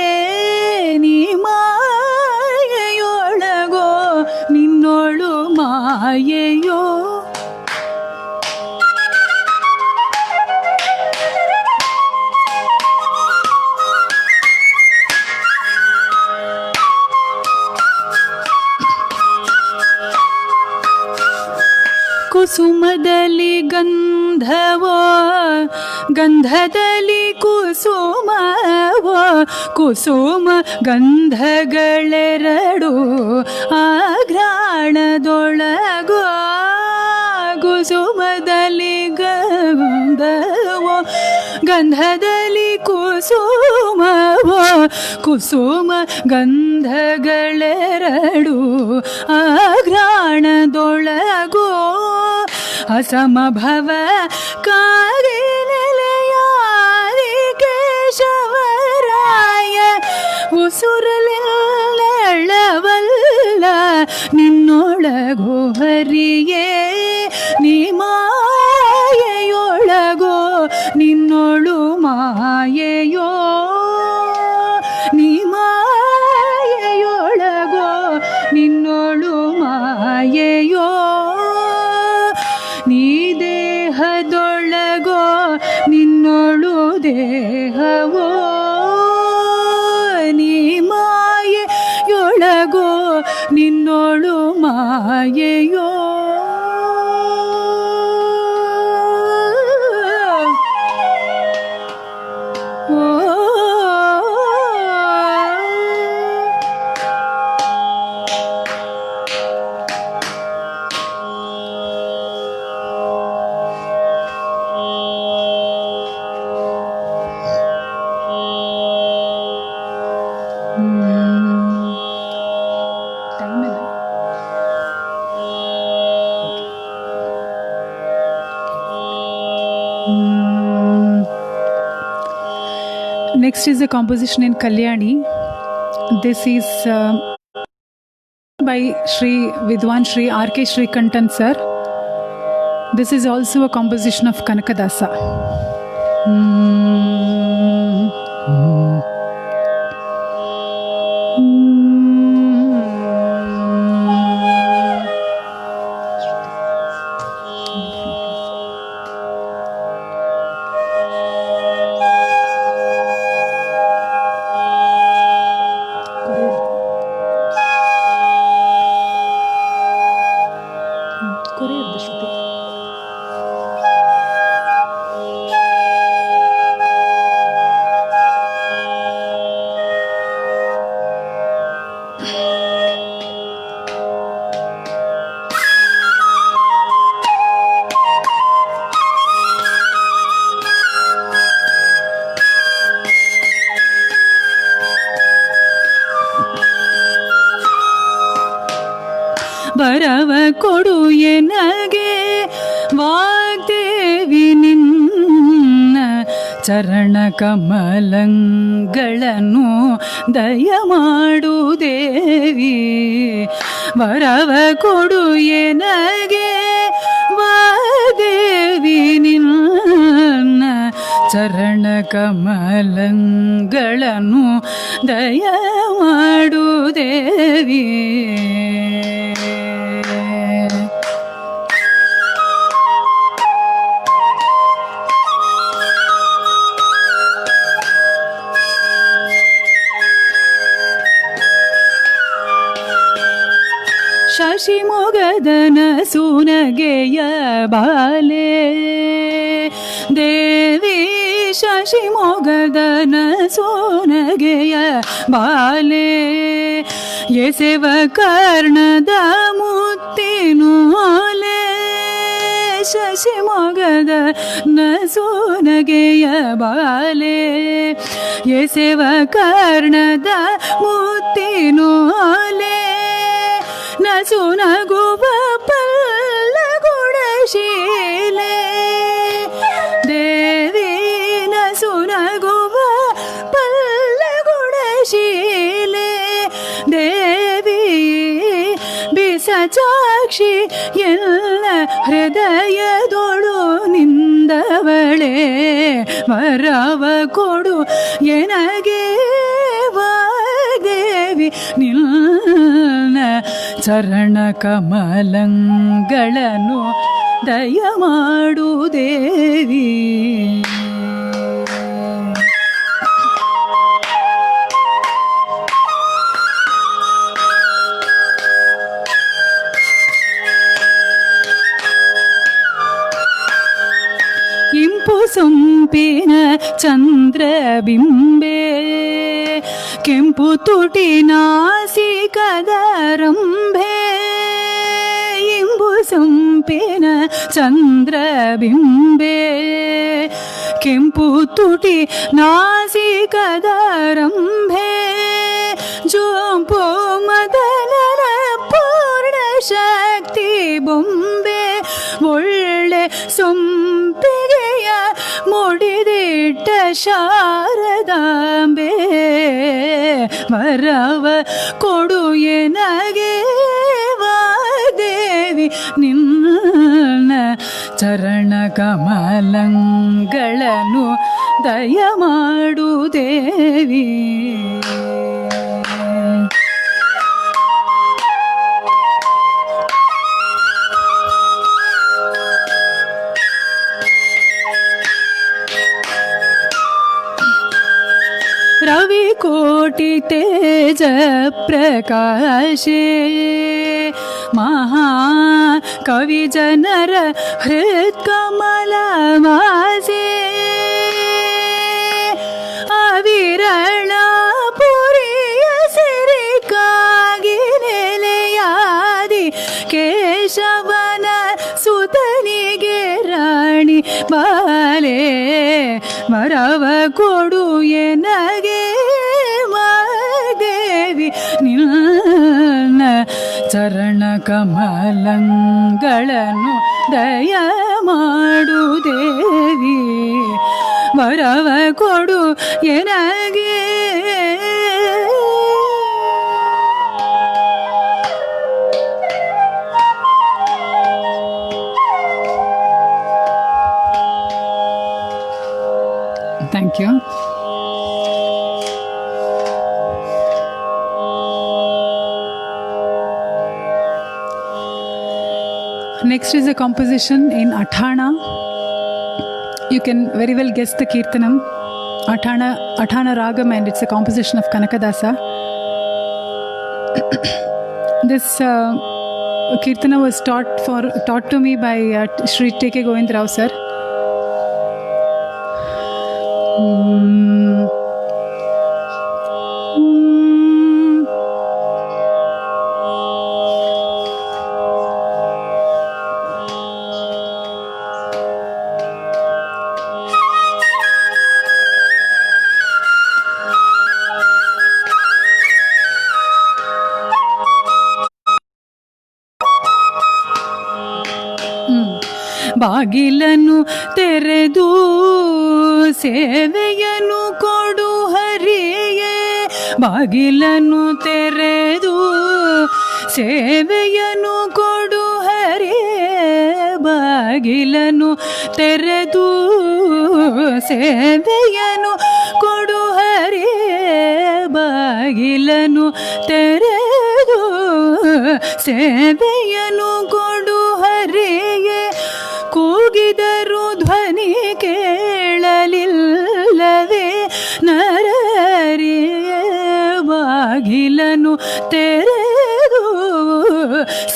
ನೀ ಮಾಯೆಯೊಳಗೋ ನಿನ್ನೊಳು ಮಾಯೆಯೋ ಕುಸುಮದಲ್ಲಿ ಗಂಧವೋ ಗಂಧದಲ್ಲಿ ಕುಸುಮವೋ ಕುಸುಮ ಗಂಧಗಳೆರಡು ಆಘ್ರಾಣದೊಳಗೋ ಕುಸುಮದಲ್ಲಿ ಗಂಧವೋ ಗಂಧದಲ್ಲಿ ಕುಸುಮವೋ ಕುಸುಮ ಗಂಧಗಳೆರಡು ಆಘ್ರಾಣದೊಳಗೋ ಅಸಮಭವ ಕಾರಿ ನೆಲೆಯಾರಿ ಕೇಶವರಾಯ ಉಸುರಲೆಳ್ಳವಲ್ಲ ನಿನ್ನೊಳಗೋ ಹರಿಯೇ ನೀ ಮಾಯೆಯೊಳಗೋ ನಿನ್ನೊಳು ಮಾಯೆಯೋ ನೀ ಮಾಯೆಯೊಳಗೋ ನಿನ್ನೊಳು ಮಾಯೆಯೋ ನೀ ದೇಹದೊಳಗೋ ನಿನ್ನೊಳು ದೇಹವೋ ನೀ ಮಾಯೆಯೊಳಗೋ ನಿನ್ನೊಳು ಮಾಯೆಯೋ Next is a composition in Kalyani. This is by Shri Vidwan Shri R.K. Shri Kantan sir. This is also a composition of Kanakadasa. ಬರವ ಕೊಡು ಎನಗೆ ವಾಗ್ದೇವಿ ನಿನ್ನ ಚರಣ ಕಮಲಗಳನ್ನು ದಯಮಾಡು ದೇವಿ. ವರವ ಕೊಡು ಎನಗೆ ವಾಗ್ದೇವಿ ನಿನ್ನ ಚರಣ ಕಮಲಗಳನ್ನು ದಯಮಾಡು ದೇವಿ. ಶಶಿಮೊಗದನ ಸುನಗೆಯ ಬಾಲೆ ದೇವಿ, ಶಶಿಮೊಗದನ ಸೋನಗೆಯ ಬಾಲೆ ಎಸೆವ ಕರ್ಣದ ಮುತ್ತಿನೋಲೆ. ಶಶಿ ಮೊಗದ ನಸುನಗೆಯ ಬಾಲೆ ಎಸೆವ ಕರ್ಣದ ಮುತ್ತಿನೋಲೆ ನಸುನಗುವ ಪಲ್ಲಗುಡಶೀಲೆ ದೇವಿ ನಸುನಗುವ ಪಲ್ಲಗುಡಶೀಲೆ ದೇವಿ ಬಿಸಚಾಕ್ಷಿ ಎಲ್ಲ ಹೃದಯದೊಳು ನಿಂದವಳೆ ವರವ ಕೊಡು ಎನಗೆ ವಾಗ್ದೇವಿ ನಿನ್ನ ಚರಣ ಕಮಲಗಳನ್ನು ದಯಮಾಡು ದೇವಿ. ಇಂಪು ಸೊಂಪಿನ ಚಂದ್ರಬಿಂಬೆ ಕೆಂಪು ತುಟಿ ನಾಸಿಕದ ರಂಭೆ ಇಂಬು ಸೊಂಪಿನ ಚಂದ್ರಬಿಂಬೆ ಕೆಂಪು ತುಟಿ ನಾಸಿಕದ ರಂಭೆ ಜೋಂಪು ಮದನನ ಪೂರ್ಣ ಶಕ್ತಿ ಬೊಂಬೆ ಒಳ್ಳೆ ಸೊಂಪಿಗೆಯ ಮುಡಿದಿಟ್ಟ ಶಾರದಾಂಬೆ ವರವ ಕೊಡು ಎನಗೆ ವಾಗ್ದೇವಿ ನಿನ್ನ ಚರಣ ಕಮಲಗಳನ್ನು ದಯಮಾಡು ದೇವಿ. रवि कोटि तेज प्रकाशे महाकवि जनर हृत्कमलवासे अविरल पुरिय सिरिकाಗಿ ನೆಲೆಯಾದಿ ಕೇಶವನ ಸುತನಿಗೆ ರಾಣಿ ಬಾಲೆ ವರವ ಕೊಡು ಎನಗೆ ವಾಗ್ದೇವಿ ನಿನ್ನ ಚರಣ ಕಮಲಗಳನ್ನು ದಯಮಾಡು ದೇವಿ ವರವ ಕೊಡು ಎನಗೆ. Thank you. Next is a composition in Athana. You can very well guess the Kirtanam. Athana Ragam, and it's a composition of Kanakadasa. This Kirtana was taught to me by Sri T.K. Govind Rao sir. ಬಾಗಿಲನ್ನು ತೆರೆದು ಸೇವೆಯನ್ನು ಕೊಡು ಹರಿಯೇ ಬಾಗಿಲನ್ನು ತೆರೆದು ಸೇವೆಯನ್ನು ಕೊಡು ಹರಿಯೇ ಬಾಗಿಲನ್ನು ತೆರೆದು ಸೇವೆಯನ್ನು ಕೊಡು ಹರಿಯೇ ಬಾಗಿಲನ್ನು ತೆರೆದು ಸೇವೆಯನ್ನು ಕೊಡು ಹರಿಯೇ ಕೂಗಿದರು ಧ್ವನಿ ಕೇಳಲಿಲ್ಲವೇ ನರರಿಯೇ ಬಾಗಿಲನ್ನು ತೆರೆದು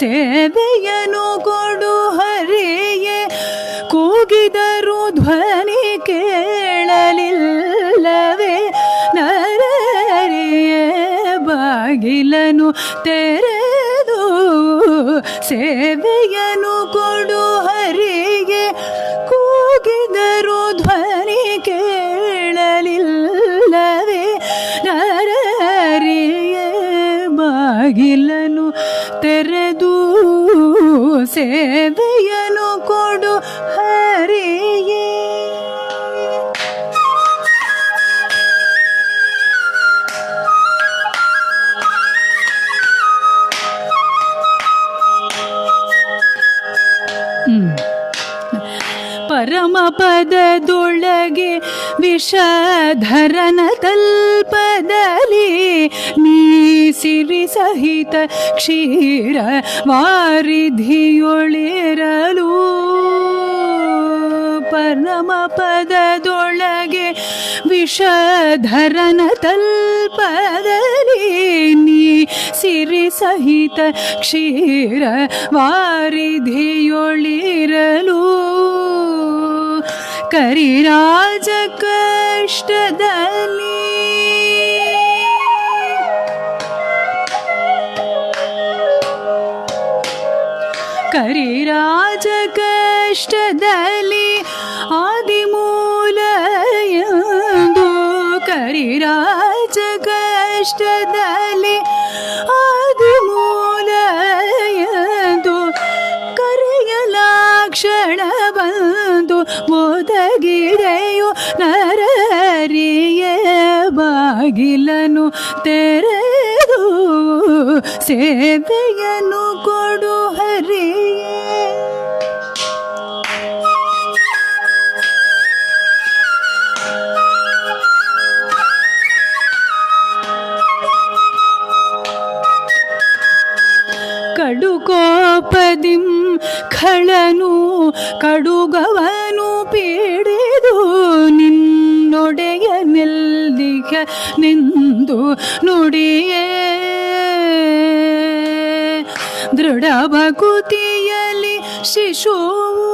ಸೇವೆಯನ್ನು ಕೊಡು ಹರಿಯೇ ಕೂಗಿದರು ಧ್ವನಿ ಕೇಳಲಿಲ್ಲವೇ ನರರಿಯೇ ಬಾಗಿಲನ್ನು ತೆರೆದು ಸೇವೆಯನ್ನು ಕೊಡು ಹರಿಯೇ ಬಾಗಿಲನು ತೆರೆದು ಸೇವೆಯನು ಕೊಡು ಹರಿಯೇ. ಪರಮ ಪದದೊಳಗೆ ವಿಷಧರನ ತಲ್ಪದಲ್ಲಿ ನೀ ಸಿರಿ ಸಹಿತ ಕ್ಷೀರ ವಾರಿಧಿಯೊಳಿರಲು. ಪರಮ ಪದದೊಳಗೆ ವಿಷಧರನ ತಲ್ಪದಲ್ಲಿ ನೀ ಸಿರಿ ಸಹಿತ ಕ್ಷೀರ ವಾರಿಧಿಯೊಳಿರಲು. ಕರಿರಾಜ ಕಷ್ಟದಲ್ಲಿ ಕರಿರಾಜ ಕಷ್ಟದಲ್ಲಿ ಆದಿಮೂಲ ಎಂದು. ಕರಿರಾಜ ಕಷ್ಟದಲ್ಲಿ ಆದಿಮೂಲ ಎಂದು ಕರೆಯಲಾಕ್ಷಣ ಬಂದು ಒದಗಿದೆಯು ನರರಿಯೇ. ಬಾಗಿಲನು ತೆರೆದು ಸೇವೆಯನ್ನು ಕೊಡು ಹರಿಯೇ. ಕಡುಕೋಪದಿಂ ಖಳನು ಕಡುಗವನು ಪೀಡಿದು ನಿನ್ನೊಡೆಯ ನೆಲ್ದಿಗ ನಿಂದು ನುಡಿಯೇ. ದೃಢ ಭಕುತಿಯಲ್ಲಿ ಶಿಶುವು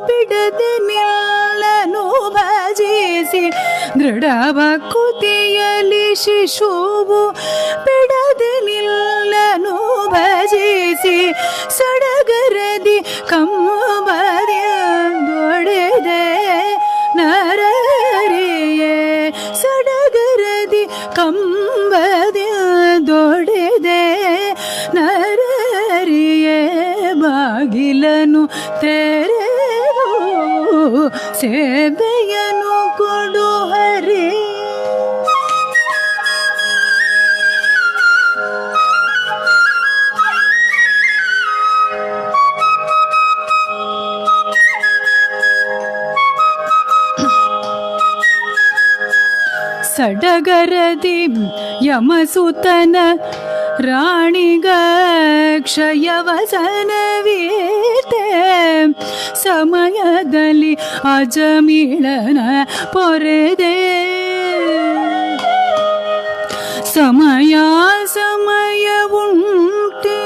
ಬಿಡದೆ ನಿಲ್ಲನು ಭಜಿಸಿ. ದೃಢ ಭಕುತಿಯಲ್ಲಿ ಶಿಶುವು ಬಿಡದೆ ನಿಲ್ಲನು ಭಜಿಸಿ. ಸಡಗರದಿ ಕಂಬದೊಡೆದೆ ನರರಿಯೇ. ಸಡಗರದಿ ಕಂಬದೊಡೆದೆ ನರರಿಯೇ. ಬಾಗಿಲನು ತೆರೆದು ಸೇವೆಯನು ಕೊಡು ಹರಿ. ಸಡಗರದಿ ಯಮಸುತನ ರಾಣಿಗ ಕ್ಷಯವಸನವೀತೆ. ಸಮಯದಲ್ಲಿ ಅಜಮಿಳನ ಪೊರೆದೆ. ಸಮಯ ಸಮಯವುಂಟೆ.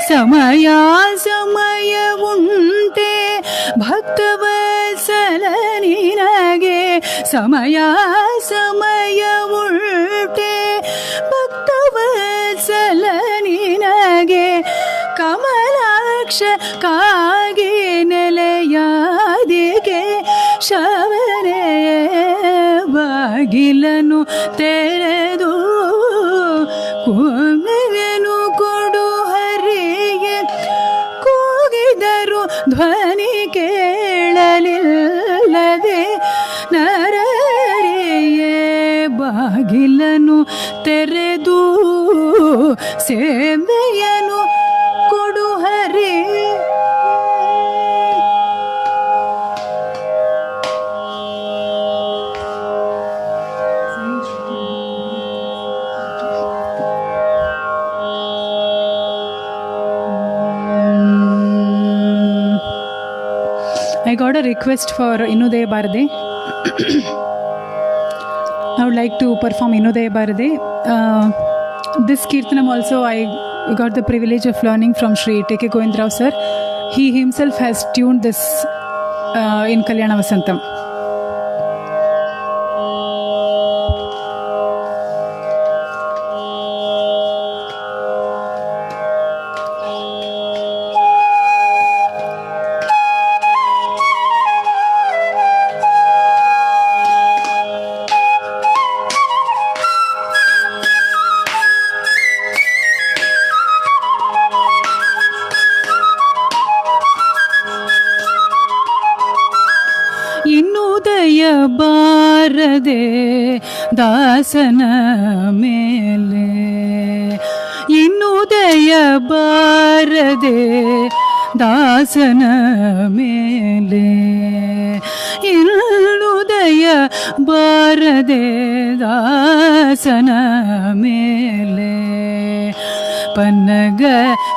ಸಮಯ ಸಮಯವುಂಟೆ ಭಕ್ತವತ್ಸಲ ನಿನಗೆ. ಸಮಯ ಸಮಯವುಂಟೆ ಭಕ್ತವತ್ಸಲ ನಿನಗೆ. ಕಮಲಾಕ್ಷ ಕಾಗಿ ನೆಲೆಯಾದಿಗೆ ಶವನೇ. ಬಾಗಿಲನು ತೆರೆದು ಕುಮೆವೆನು ಕೊಡು ಹರಿಗೆ. ಕೂಗಿದರು ಧ್ವನಿ ಕೇಳಲಿಲ್ಲದೆ ನರರಿಯೇ. ಬಾಗಿಲನು ತೆರೆದು ಸೇವೆಯನು ಕೊಡು ಹರಿ. I got a request for Innudaya Bharade. I would like to perform Innudaya Bharade. This Kirtanam also I got the privilege of learning from Sri T.K. Govindrao sir. He himself has tuned this in Kalyana Vasantam. ಬಾರದೆ ದಾಸನ ಮೇಲೆ, ಇನ್ನುದಯ ಬಾರದೆ ದಾಸನ ಮೇಲೆ, ಇನ್ನುದಯ ಬಾರದೆ ದಾಸನ ಮೇಲೆ. ಪನ್ನಗ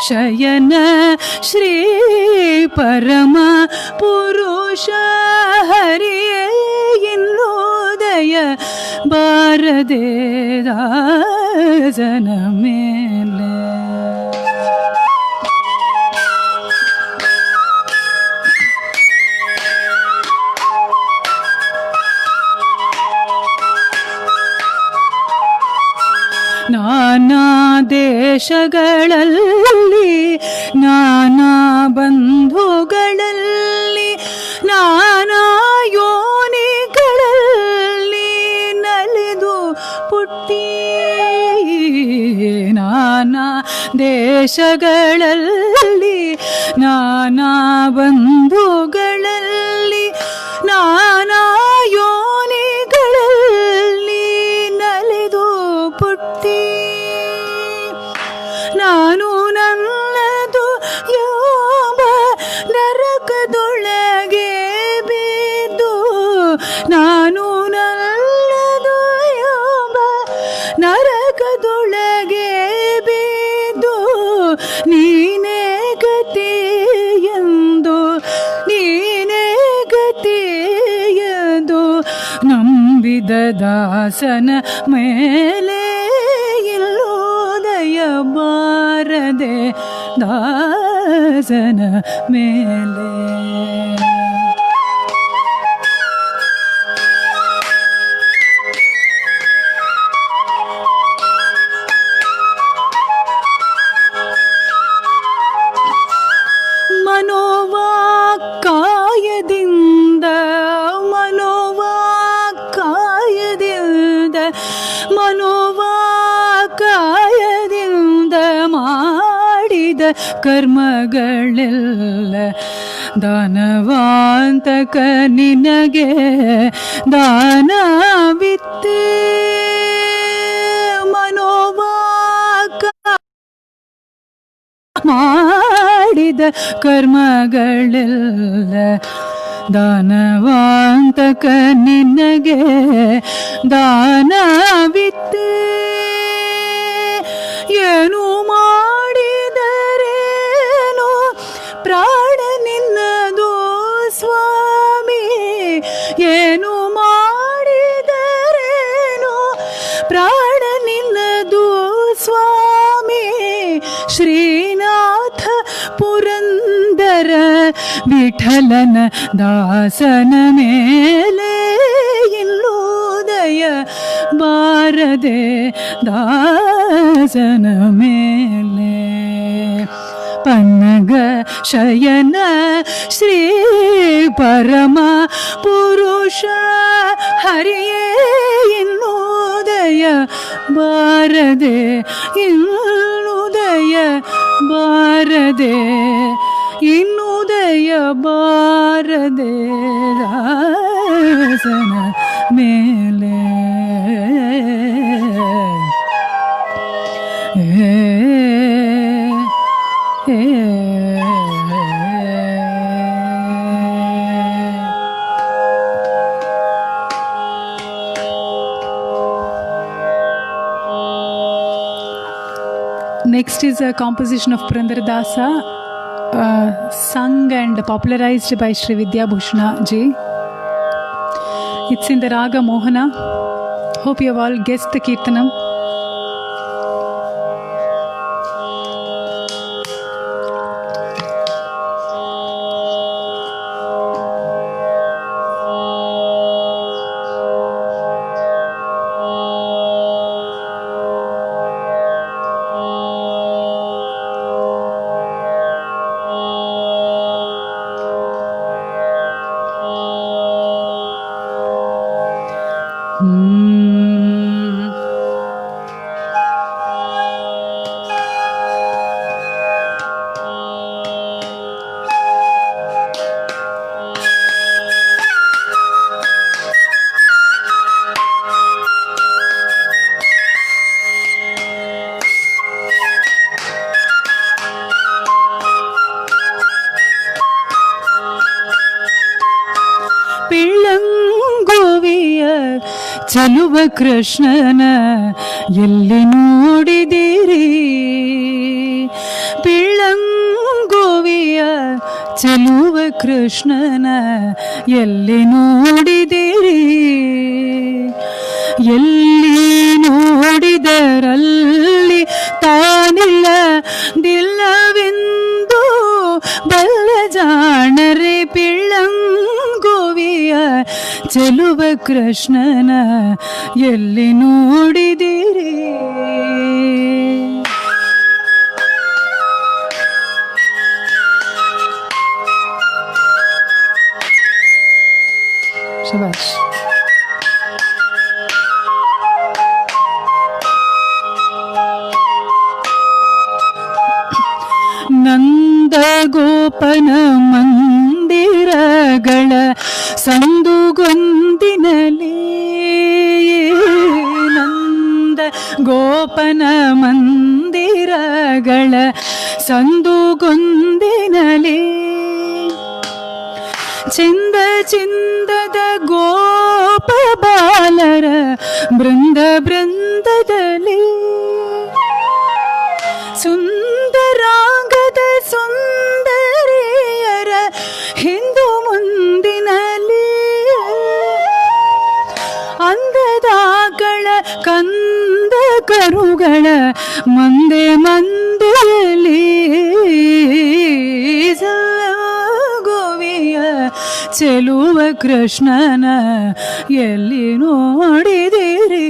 ಶಯನ ಶ್ರೀ ಪರಮ ಪುರುಷ ಹರಿಯೇ ಇನ್ನುದಯ ಬಾರದೆ ದಾಸನ ಮೇಲೆ. ನಾನಾ ದೇಶಗಳಲ್ಲಿ ನಾನಾ ಬಂಧುಗಳಲ್ಲಿ ನಾನಾ ಯೋನಿಗಳಲ್ಲಿ ನಲಿದು ಪುಟ್ಟಿ, ನಾನಾ ದೇಶಗಳಲ್ಲಿ ನಾನಾ ಬಂಧುಗಳಲ್ಲಿ ನಾನಾ ಯೋನಿಗಳಲ್ಲಿ ನಲಿದು ಪುಟ್ಟಿ, ನಾನು ನನ್ನದು ಯೋಬ ನರಕದೊಳಗೆ ಬಿದ್ದು, ನಾನು ನನ್ನದು ಯೋಬ ನರಕದೊಳಗೆ ಬಿದ್ದು, ನೀನೇ ಗತಿ ಎಂದು ನೀನೇ ಗತಿ ಎಂದು ನಂಬಿದ ದಾಸನ ಮೇಲೆ ಇಲ್ಲೋದಯ ಬಾರದೆ ದಾಸನ ಮೇಲೆ. ಮನೋವಾಕ್ಕಾಯದಿಂದ ಮನೋವಾಕ್ಕಾಯದಿಂದ ಮನೋವಾಕ್ಕಾಯದಿಂದ ಮಾಡಿದ ಕರ್ಮಗಳೆಲ್ಲ ದಾನವಾಂತಕ ನಿನಗೆ ದಾನವಿತ್ತೇ. ಮನೋವಾಕ ಮಾಡಿದ ಕರ್ಮಗಳೆಲ್ಲ ದಾನವಾಂತಕ ನಿನಗೆ ದಾನವಿತ್ತೇ. ಏನು ಮಾಡಿದರೇನು ಪ್ರಾಣ ನಿನ್ನದು ಸ್ವಾಮಿ, ಏನು ಮಾಡಿದರೇನು ಪ್ರಾಣ ನಿನ್ನದು ಸ್ವಾಮಿ. ಶ್ರೀನಾಥ ಪುರಂದರ ವಿಠಲನ ದಾಸನ ಮೇಲೆ ಇಲ್ಲೋದಯ ಬಾರದೆ ದಾಸನ ಮೇಲೆ. ಪನ್ನಗ ಶಯನ ಶ್ರೀ ಪರಮ ಪುರುಷ ಹರಿಯೇ ಇನ್ನುದಯ ಬಾರದೆ ಇನ್ನುದಯ ಬಾರದೆ ಇನ್ನುದಯ ಬಾರದೆ ದಾಸನ ಮೇಲೆ. Next is a composition of Purandaradasa, sung and popularized by Sri Vidya Bhushana ji. It's in the Raga Mohana. Hope you have all guessed the Kirtanam. ಚೆಲುವ ಕೃಷ್ಣನ ಎಲ್ಲಿ ನೋಡಿದಿರಿ? ಪಿಳ್ಳಂಗೋವಿಯ ಚೆಲುವ ಕೃಷ್ಣನ ಎಲ್ಲಿ ನೋಡಿದಿರಿ? ಎಲ್ಲಿ ನೋಡಿದರಲ್ಲಿ ತಾನಿಲ್ಲ ದಿಲ್ಲವೆಂದು ಬಲ್ಲ ಜಾಣರೆ. ಪಿಳ್ಳಂಗೋವಿಯ ಚೆಲುವ ಕೃಷ್ಣನ ಎಲ್ಲಿ ನೋಡಿದಿರಿ? ಶಭಾಷ್. ನಂದ ಗೋಪನ ಮಂದಿರಗಳ ಸಂದುಗೊಂದಿನಲಿ, ನಂದ ಗೋಪನ ಮಂದಿರಗಳ ಸಂದುಗೊಂದಿನಲಿ, ಚಿಂದ ಚಿಂದದ ಗೋಪ ಬಾಲರ ಬೃಂದ ಬೃಂದದಲ್ಲಿ, ಸುಂದರಾಂಗದ ಸುಂದರಿಯರ ಹಿಂದು ಮುಂದಿನಲ್ಲಿ, ಅಂದದಾಗಳ ಕಂದ ಕರುಗಳ ಮಂದೆ ಮಂದೆಯಲ್ಲಿ, ಗೋವಿಯ ಚೆಲುವ ಕೃಷ್ಣನ ಎಲ್ಲಿ ನೋಡಿದಿರಿ?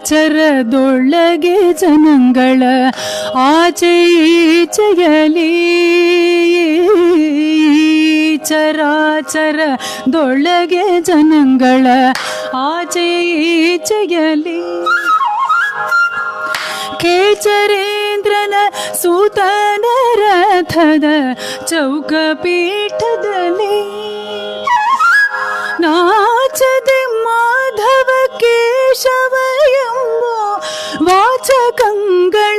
ಚರಾಚರದೊಳಗೆ ಜನಗಳ ಆಚೆ ಈಚೆಯಲಿ, ಚರಾಚರದೊಳಗೆ ಜನಗಳ ಆಚೆ ಈಚೆಯಲಿ, ಕೇಚರೇಂದ್ರನ ಸೂತನ ರಥದ ಚೌಕಪೀಠದಲ್ಲಿ, ನಾಚದೆ ಮಾಧವ ಕೇಶವ ಎಂಬೋ ವಾಚಕಂಗಳಲ್ಲಿ,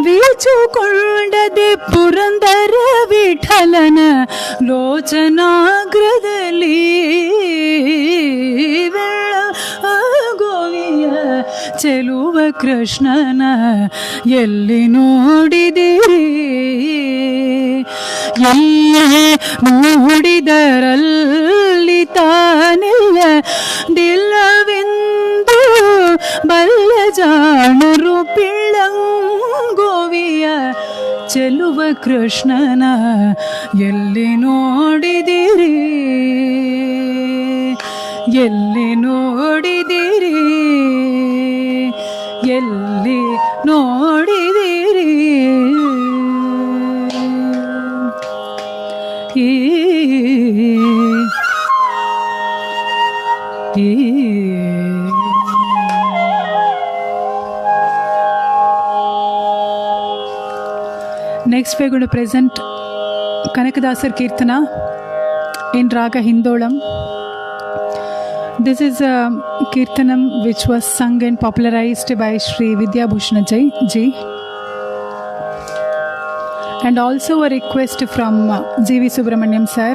ವೀಚುಕೊಂಡದೆ ಪುರಂದರ ವಿಠಲನ ಲೋಚನಾಗ್ರದಲ್ಲಿ, ಗೋವಿಯ ಚೆಲುವ ಕೃಷ್ಣನ ಎಲ್ಲಿ ನೋಡಿದಿರಿ? ಎಲ್ಲಿ ನೋಡಿದರಲ್ಲಿ ತಾನಿಲ್ಲ ದಿಲ್ಲವೆಂದು ಬಲ್ಲ ಜಾಣರು. ಪಿಳ್ಳಂಗೋವಿಯ ಚೆಲುವ ಕೃಷ್ಣನ ಎಲ್ಲಿ ನೋಡಿದಿರಿ? ಎಲ್ಲಿ ನೋಡಿದಿರಿ? ಎಲ್ಲಿ ನೋಡಿದಿರಿ? Next we are going to present Kanakadasar Kirtana in Raga Hindolam. This is a Kirtanam which was sung and popularized by Sri Vidya Bhushana ji. And also a request from G.V. Subramaniam sir.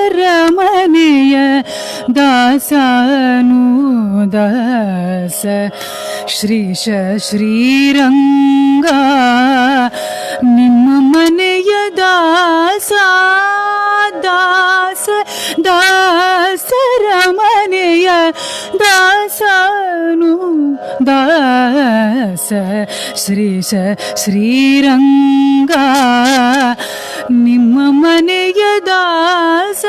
ದಾಸರಮನೆಯ ದಾಸನು ದಾಸ ಶ್ರೀಶ ಶ್ರೀರಂಗ ನಿಮ್ಮ ಮನೆಯ ದಾಸ ದಾಸ ದಾಸರಮನೆಯ ದಾಸನು ದಾಸ ಶ್ರೀಶ ಶ್ರೀರಂಗ ನಿಮ್ಮ ಮನೆಯ ದಾಸ.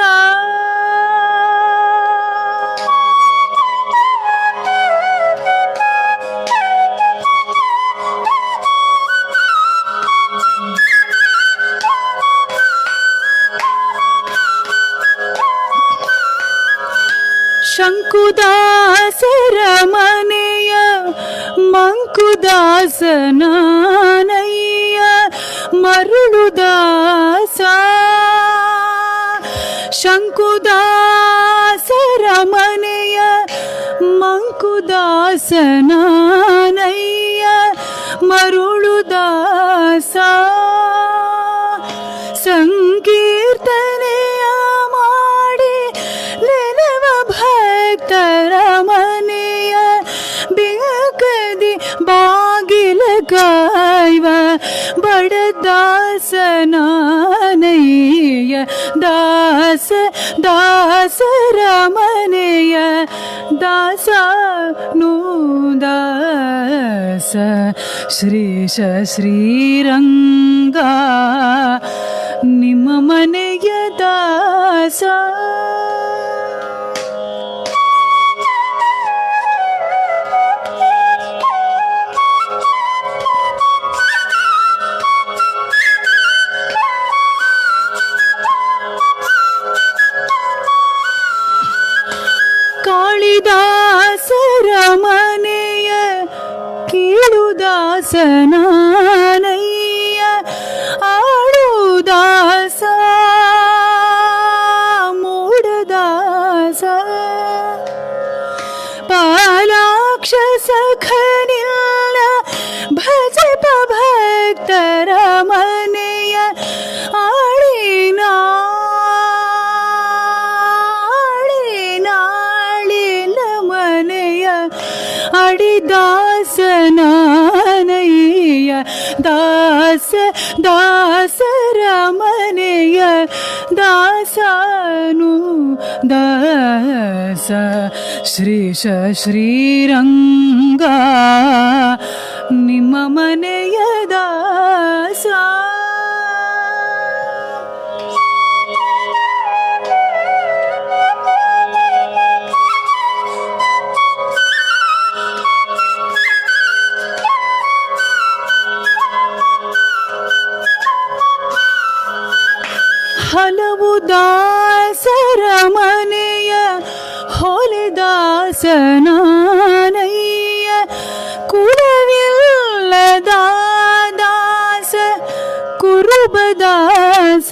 ಶಂಕುದಾಸರ ಮನೆಯ ಮಂಕುದಾಸನಾನಯ್ಯ ಮರುಳುದಾಸ. ಶಂಕುದಾಸರ ಮನೆಯ ಮಂಕುದಾಸನಾನಯ್ಯ ಮರುಳುದಾಸ. ಸಂಕೀರ್ತನೆಯ ಮಾಡಿ ನೆನವ ಭಕ್ತರ ಮನೆಯ ಬೆಳಕದಿ ಬಾಗಿಲ ಕಾಯ್ವ ಬಡದಾಸನಾನಯ್ಯ ದಾಸ ದಾಸರ ಮನೆಯ ದಾಸ ದಾಸ ಶ್ರೀಶ ಶ್ರೀರಂಗ ನಿಮ್ಮ ಮನೆಯ ದಾಸ. ಕಾಳಿದಾಸರ ಮನೆಯ ಕೀಳುದಾಸನಾನಯ್ಯ ಆಳುದಾಸ ಮೂಡದಾಸ. ಪಾಲಾಕ್ಷ ಸಖನಿಲ್ಲ ಭಜಪ ಭಕ್ತರ ಮನೆಯ ಆಳಿನ ಮನೆಯ ಅಡಿದಾಸನಾನಯ್ಯ ದಾಸ ದಾಸರ ಮನೆಯ ದಾಸನು ದಾಸ ಶ್ರೀಶ ಶ್ರೀರಂಗ ನಿಮ್ಮ ಮನೆಯ ದಾಸ. ಹಲವು ದಾಸರ ಮನೆಯ ಹೊಲೆದಾಸನಾನಯ್ಯ ಕುಲವಿಲ್ಲದ ದಾಸ ಕುರುಬದಾಸ.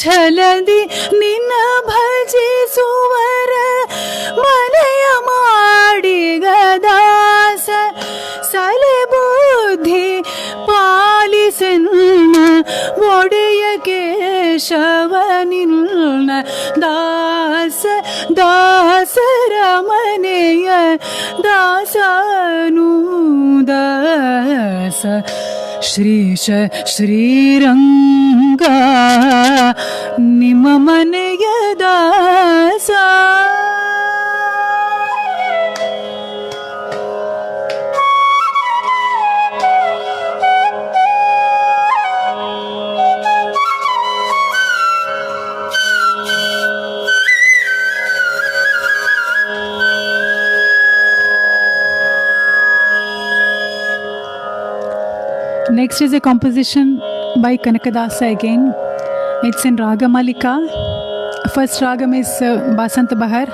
ಛಲದಿ ನಿನ್ನ ಭಜಿಸುವರ ಮನೆಯ ಮಾಡಿಗ ದಾಸ ಸಲೆ ಬುದ್ಧಿ ಪಾಲಿಸೆನ್ನ ಒಡೆಯ ಕೇಶವ ನಿನ್ನ ದಾಸ ದಾಸರ ಮನೆಯ ದಾಸನು ದಾಸ ಶ್ರೀಶ ಶ್ರೀರಂಗ ನಿಮ್ಮ ಮನೆಯ ದಾಸ. Next is a composition by Kanakadasa again. It's in Raga Malika. First Ragam is Basant Bahar,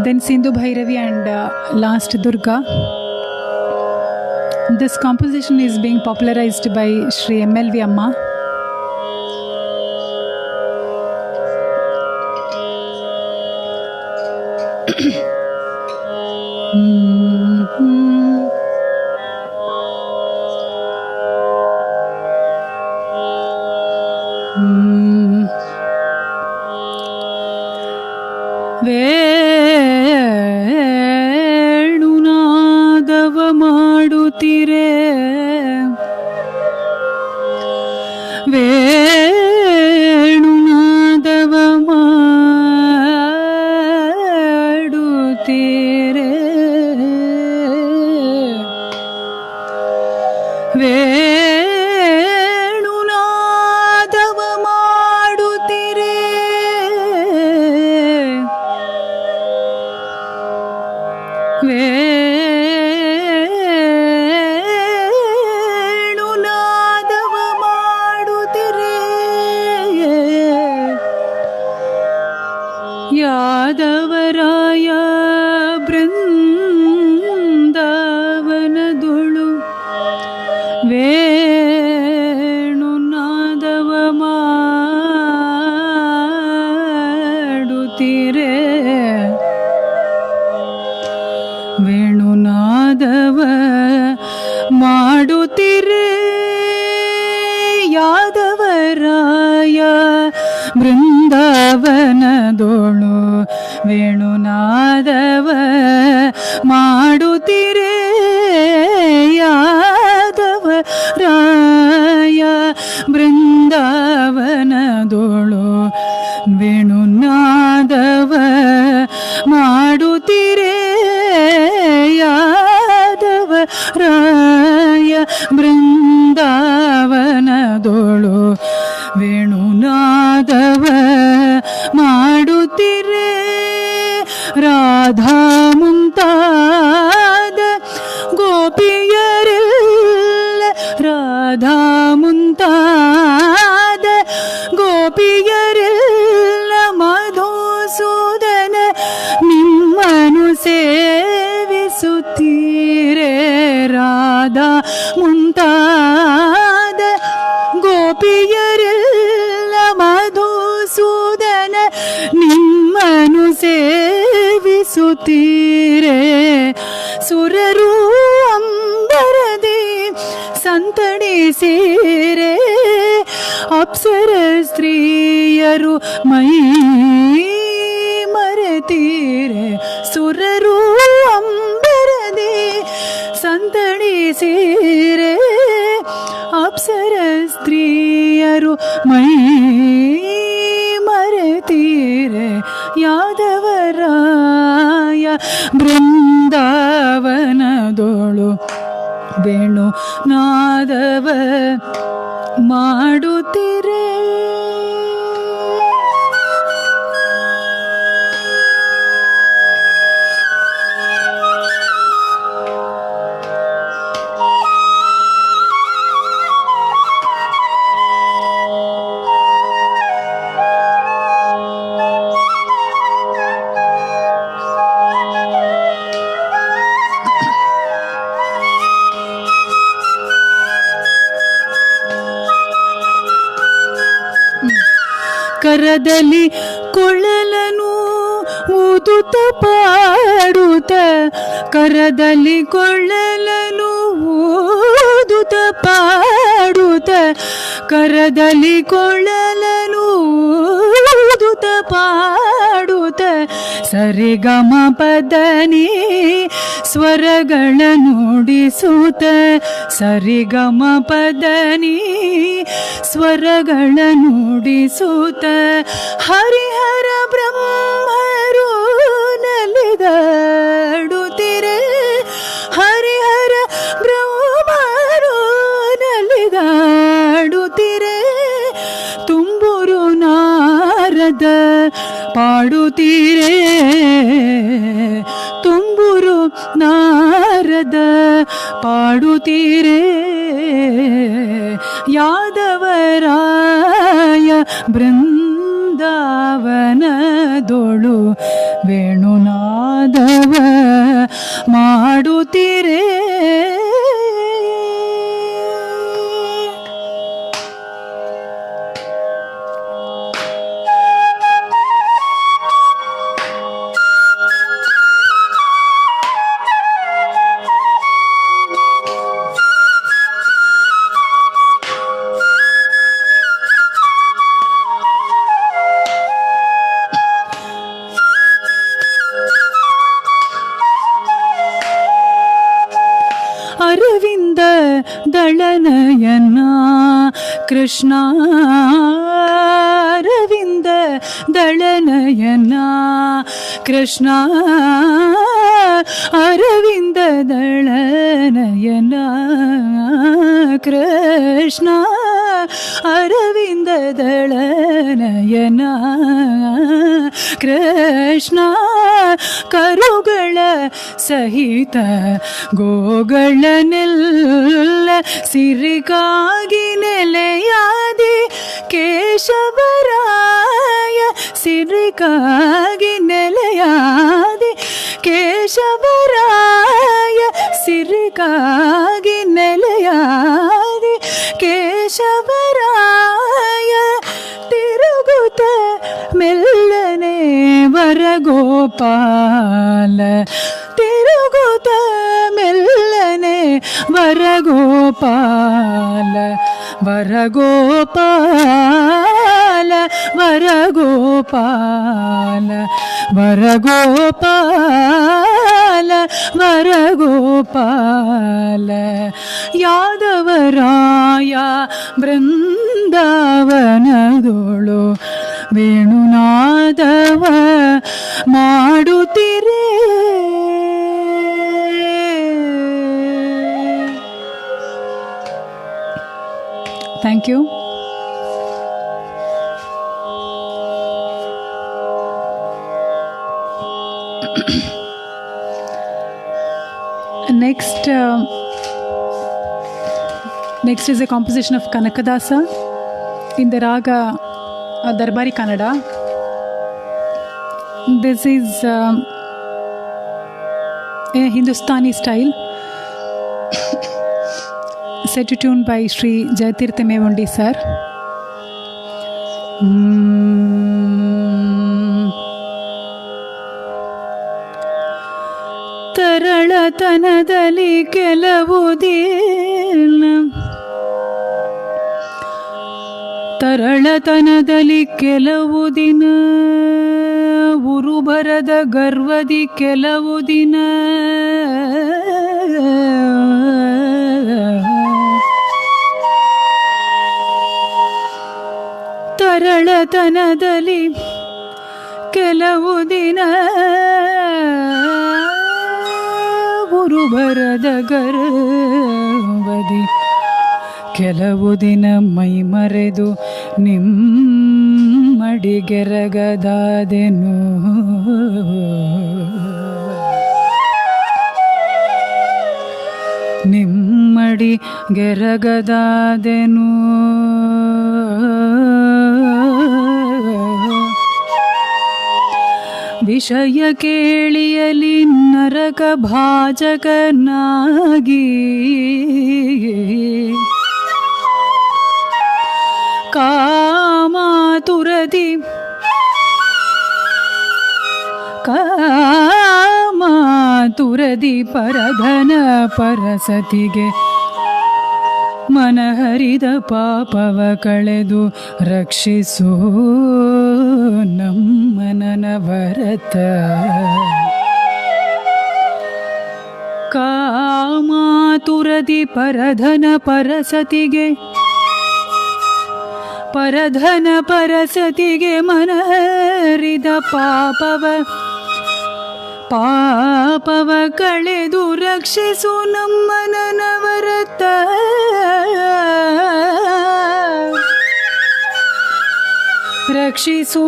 then Sindhu Bhairavi and last Durga. This composition is being popularized by Sri MLV Amma. ವೇಣುನಾದವ ಮಾಡುತ್ತಿರೆ ವೇಣುನಾದವ ಮಾಡುತ್ತೀರೆ Yadavaraya ಬೃಂದಾವನದೋಳು ವೇಣುನಾದವ ಮಾಡುತ್ತಿರೇ Yadavaraya ಬೃಂದಾವನದೋಳು ವೇಣುನಾದವ ಮಾಡುತ್ತಿರೇ Yadavaraya ಬೃಂದಾವನದೋಳು ವೇಣುನಾದವ ಮಾಡುತ್ತಿರೇ Radha ಮುಂತಾದ ಗೋಪಿಯರೆಲ್ಲ ರಾಧಾ ಮುಂತಾದ ಗೋಪಿಯರೆಲ್ಲ ಮಧುಸೂದನ ನಿಮ್ಮನು ಸೇವಿಸುತ್ತೀರೇ ರಾಧಾ ಮುಂತಾದ ಗೋಪಿಯರೆಲ್ಲ ಮಧುಸೂದನ ನಿಮ್ಮನು ಸೇವಿಸುತ್ತೀರೇ ಸುರರು ಅಂಬರದಿ ಸಂತಣಿಸಿರೇ ಅಪ್ಸರ ಸ್ತ್ರೀಯರು ಮೈ ಮರೆತೀರೆ ಸುರರು ಅಂಬರದಿ ಸಂತಣಿಸಿರೇ ಅಪ್ಸರ ಸ್ತ್ರೀಯರು ಮೈ ಮರೆತೀರೆ ಯಾದವರಾಯ ಬೃಂದಾವನದೋಳು ವೇಣು ನಾದವ ಮಾಡುತ್ತಿರೇ ಕರದಲ್ಲಿ ಕೊಳ್ಳಲನು ಊದುತ್ತ ಪಾಡುತ್ತ ಕರದಲ್ಲಿ ಕೊಳ್ಳಲನು ಊದುತ್ತ ಪಾಡುತ್ತ ಕರದಲ್ಲಿ ಕೊಳ್ಳಲನು ಊದುತ್ತ ಪಾಡುತ್ತ ಸರಿಗಮ ಪದನಿ ಸ್ವರಗಳ ನುಡಿಸುತ್ತ ಸರಿಗಮ ಪದನಿ ಸ್ವರಗಳ ನುಡಿಸುತ್ತ ಹರಿಹರ ಬ್ರಹ್ಮರು ನಲಿದಾಡುತ್ತಿರೆ ಹರಿಹರ ಬ್ರಹ್ಮರು ನಲಿದಾಡುತ್ತಿರೆ ತುಂಬುರು ನಾರದ ಪಾಡುತ್ತೀರೇ ತುಂಬುರು ನಾರದ ಪಾಡುತ್ತೀರೇ ಯಾದವರಾಯ ಬೃಂದಾವನದೋಳು ವೇಣುನಾದವ ಮಾಡುತ್ತೀರೇ ಅರವಿಂದ ದಳನಯನ ಕೃಷ್ಣ ಅರವಿಂದ ದಳನಯನ ಕೃಷ್ಣ ಅರವಿಂದ ದಳನಯನ ಕೃಷ್ಣ ಅರವಿಂದ ದಳನಯನ ಕೃಷ್ಣ ಕರುಗಳ ಸಹಿತ ಗೋಗಳನೆಲ್ಲ ಸಿರಿಗಾಗಿ ನೆಲೆಯಾದಿ ಕೇಶವರಾಯ ಸಿರಿಗಾಗಿ ನೆಲೆಯಾದಿ ಕೇಶವರಾಯ ಸಿರಿಗಾಗಿ ನೆಲೆಯಾದಿ ಕೇಶವರಾಯ ತಿರುಗುತ್ತ ಮೆಲ್ಲನೆ ವರಗೋಪಾಲ ತಿರುಗುತ್ತ ಮೆಲ್ಲನೆ ವರಗೋಪಾಲ ವರಗೋಪಾಲ ವರಗೋಪಾಲ ವರಗೋಪಾಲ ವರಗೋಪಾಲ Yadavaraya ಬೃಂದಾವನದೋಳು ವೇಣುನಾದವ ಮಾಡುತ್ತಿರೇ. Thank you. Next is a composition of Kanakadasa in the raga Darbari Kannada. This is a Hindustani style, set to tune by Sri Jayatirtha Mevondi sir. ತರಳತನದಲ್ಲಿ ಕೆಲವು ದಿನ ತರಳತನದಲ್ಲಿ ಕೆಲವು ದಿನ ಉರುಬರದ ಗರ್ವದಿ ಕೆಲವು ದಿನ ತರಳತನದಲ್ಲಿ ಕೆಲವು ದಿನ ಉರುಬರದ ಗರ್ವದಿ ಕೆಲವು ದಿನ ಮೈ ಮರೆದು ನಿಮ್ಮಡಿಗೆರಗದಾದೆನು. ನಿಮ್ಮಡಿ ಗೆರಗದಾದೆನು. ವಿಷಯ ಕೇಳಿಯಲಿ ನರಕ ಭಾಜಕನಾಗಿ ಕಾಮಾತುರದಿ ಪರಧನ ಪರಸತಿಗೆ ಮನಹರಿದ ಪಾಪವ ಕಳೆದು ರಕ್ಷಿಸು ನಮ್ಮನವರತ. ಕಾಮಾತುರದಿ ಪರಧನ ಪರಸತಿಗೆ ಮನಹರಿದ ಪಾಪವ ಕಳೆದು ರಕ್ಷಿಸು ನಮ್ಮನವರತ. ರಕ್ಷಿಸು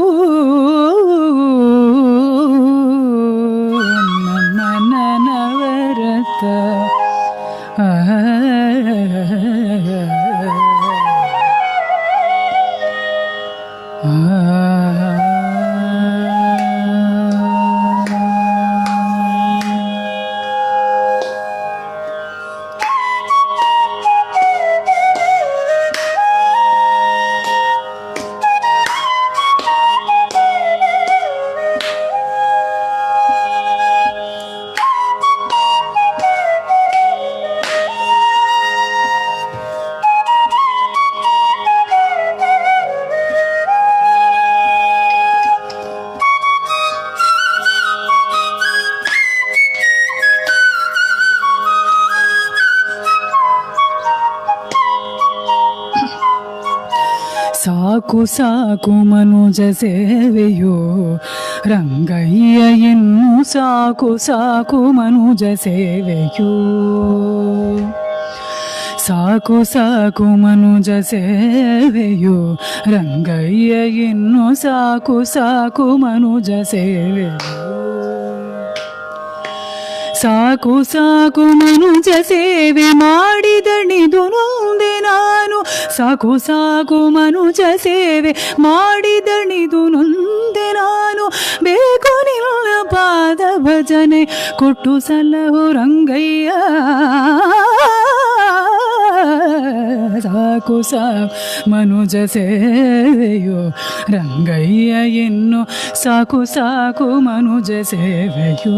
ನಮ್ಮನವರತ. ಸಾಕು ಸಾಕು ಮನುಜ ಸೇವೆಯೋ ರಂಗಯ್ಯ ಇನ್ನು ಸಾಕು ಸಾಕು ಮನುಜ ಸೇವೆಯೋ. ಸಾಕು ಸಾಕು ಮನುಜ ಸೇವೆಯೋ ರಂಗಯ್ಯ ಇನ್ನು ಸಾಕು ಸಾಕು ಮನುಜ ಸೇವೆಯೋ. ಸಾಕು ಸಾಕು ಮನುಜ ಸೇವೆ ಮಾಡಿದಣಿದು ನೊಂದೆ ನಾನು. ಸಾಕು ಸಾಕು ಮನುಜ ಸೇವೆ ಮಾಡಿದಣಿದು ನೊಂದೆ ನಾನು. ಬೇಕು ನಿನ್ನ ಪಾದ ಭಜನೆ ಕೊಟ್ಟು ಸಲಹು ರಂಗಯ್ಯ. ಸಾಕು ಸಾಕು ಮನುಜ ಸೇವೆಯೋ ರಂಗಯ್ಯ ಇನ್ನು ಸಾಕು ಸಾಕು ಮನುಜ ಸೇವೆಯೋ.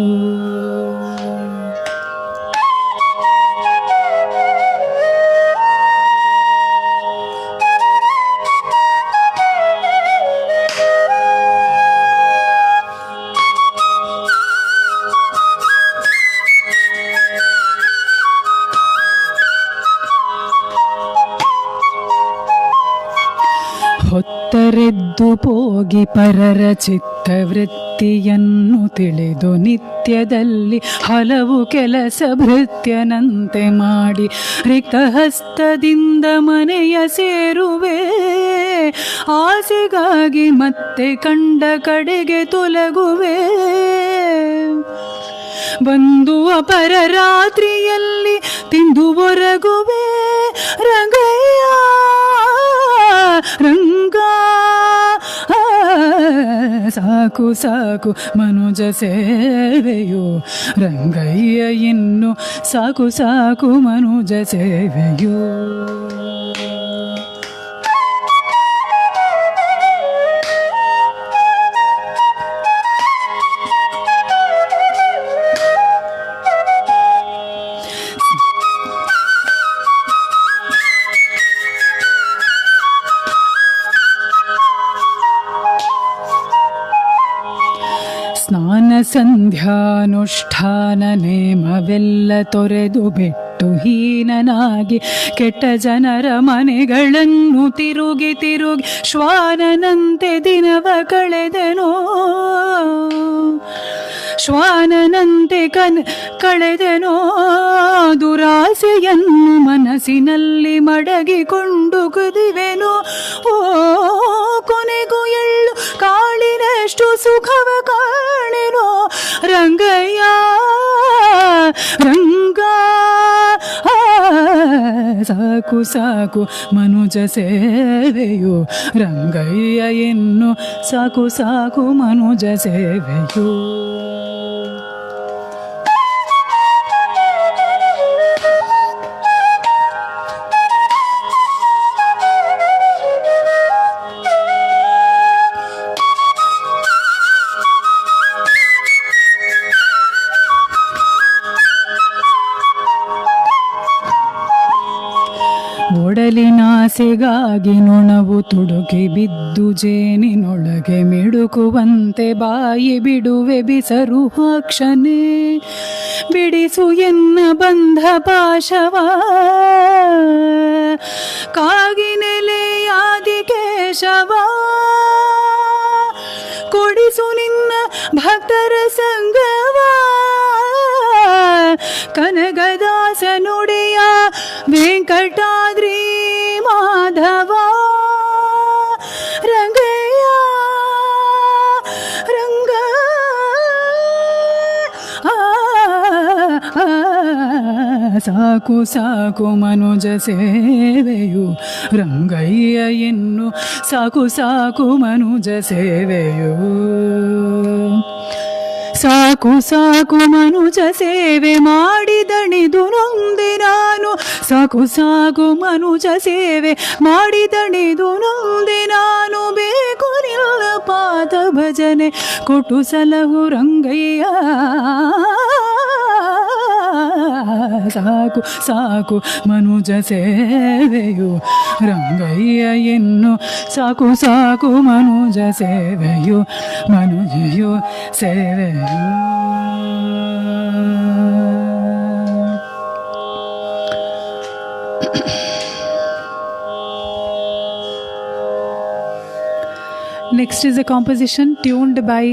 ತೆರೆದ್ದು ಹೋಗಿ ಪರರ ಚಿತ್ತವೃತ್ತಿಯನ್ನು ತಿಳಿದು ನಿತ್ಯದಲ್ಲಿ ಹಲವು ಕೆಲಸ ಭೃತ್ಯನಂತೆ ಮಾಡಿ ರಿಕ್ತಹಸ್ತದಿಂದ ಮನೆಯ ಸೇರುವೆ. ಆಸೆಗಾಗಿ ಮತ್ತೆ ಕಂಡ ಕಡೆಗೆ ತೊಲಗುವೆ. ಬಂದು ಅಪರ ರಾತ್ರಿಯಲ್ಲಿ ತಿಂದು ಹೊರಗುವೆ. ರಂಗಯ್ಯ ರಂಗ ಸಾಕು ಸಾಕು ಮನುಜ ಸೇವೆಯು ರಂಗಯ್ಯ ಇನ್ನು ಸಾಕು ಸಾಕು ಮನುಜ ಸೇವೆಯು. ಸ್ನಾನ ಸಂಧ್ಯಾನುಷ್ಠಾನ ನೇಮವೆಲ್ಲ ತೊರೆದು ಬಿಟ್ಟು ಹೀನನಾಗಿ ಕೆಟ್ಟ ಜನರ ಮನೆಗಳನ್ನು ತಿರುಗಿ ತಿರುಗಿ ಶ್ವಾನನಂತೆ ದಿನವ ಕಳೆದೆನೋ. ಶ್ವಾನನಂತೆ ಕಳೆದೆನೋ. ದುರಾಸೆಯನ್ನು ಮನಸ್ಸಿನಲ್ಲಿ ಮಡಗಿಕೊಂಡು ಕುದಿವೆನು. ಓ ಕೊನೆಗೂ ಎಳ್ಳು ಕಾಳಿನಷ್ಟು ಸುಖವ ಕಾಣೆನೋ. ರಂಗಯ್ಯ ರಂಗ ಸಾಕು ಸಾಕು ಮನುಜ ಸೇವೆಯು ರಂಗಯ್ಯ ಇನ್ನು ಸಾಕು ಸಾಕು ಮನುಜ ಸೇವೆಯು. ಒಡಲಿನಾಸೆಗಾಗಿ ನೊಣವು ತುಡುಕಿ ಬಿದ್ದು ಜೇನಿನೊಳಗೆ ಮಿಡುಕುವಂತೆ ಬಾಯಿ ಬಿಡುವೆ ಬಿಸರು ಹಾಕ್ಷನೆ. ಬಿಡಿಸು ಎನ್ನ ಬಂಧ ಪಾಶವ ಕಾಗಿನೆಲೆಯಾದಿ ಕೇಶವ. ಕೊಡಿಸು ನಿನ್ನ ಭಕ್ತರ ಸಂಗವ ಕನಕದಾಸ ನುಡಿಯ ವೆಂಕಟಾದ್ರಿ ಮಾಧವ. ರಂಗಯ್ಯ ರಂಗ ಸಾಕು ಸಾಕು ಮನುಜ ಸೇವೆಯು ರಂಗಯ್ಯ ಇನ್ನು ಸಾಕು ಸಾಕು ಮನುಜ ಸೇವೆಯು. ಸಾಕು ಸಾಕು ಮನುಜ ಸೇವೆ ಮಾಡಿದಣಿದು ನೊಂದೆ ನಾನು. ಸಾಕು ಸಾಕು ಮನುಜ ಸೇವೆ ಮಾಡಿದಣಿದು ನೊಂದೆ ನಾನು. ಬೇಕು ನಿಲ್ಲ ಪಾದ ಭಜನೆ ಕೊಟ್ಟು ಸಲಹು ರಂಗಯ್ಯ. ಸಾಕು ಸಾಕು ಮನುಜ ಸೇವೆಯು ರಂಗಯ್ಯ ಇನ್ನು ಸಾಕು ಸಾಕು ಮನುಜ ಸೇವೆಯು ಮನುಜಯು ಸೇವೆಯು. Next is a composition tuned by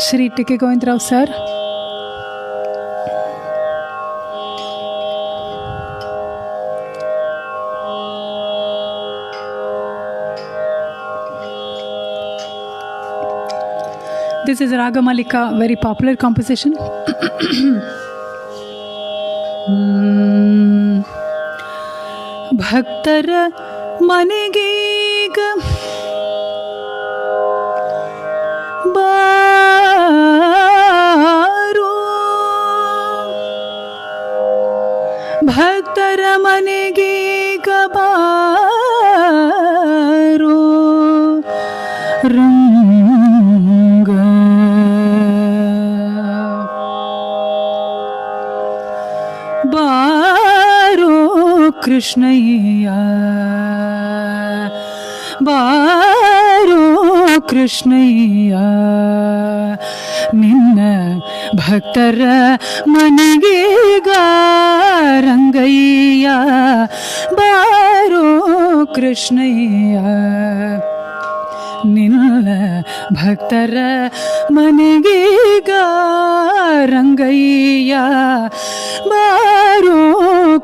Shri T.K. Govindrao sir. This is Ragamalika, very popular composition. ಭಕ್ತರ ಮನೆಗೀಗ ಬಾರೋ. ಭಕ್ತರ ಮನೆಗೀಗ ಬಾರೋ. ರಂಗ ಬಾರೋ ಕೃಷ್ಣಯ್ಯ. ಬಾರೋ ಕೃಷ್ಣಯ್ಯ. ನಿನ್ನ ಭಕ್ತರ ಮನೆಗೀಗ ರಂಗಯ್ಯ. ಬಾರೋ ಕೃಷ್ಣಯ್ಯ. ನಿನ್ನ ಭಕ್ತರ ಮನೆಗೀಗ ರಂಗಯ್ಯ ಬಾರೋ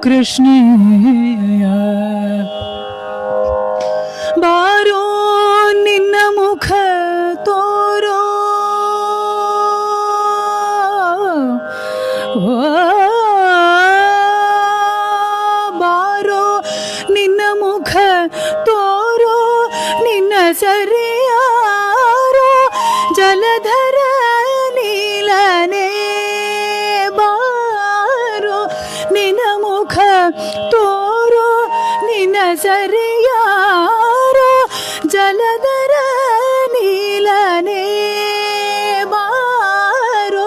ಕೃಷ್ಣಯ್ಯ ಬಾರೋ ನಿನ್ನ ಮುಖ ತೋರೋ ಬಾರೋ ನಿನ್ನ ಮುಖ ತೋರೋ ನಿನ್ನ ಸರಿಯಾರೋ ಜಲಧರ ನೀಲನೇ ಬಾರೋ ನಿನ್ನ ಮುಖ ತೋರೋ ನಿನ್ನ ಸರಿಯಾರೋ ಜಲಧರ ನೀಲನೇ ಬಾರೋ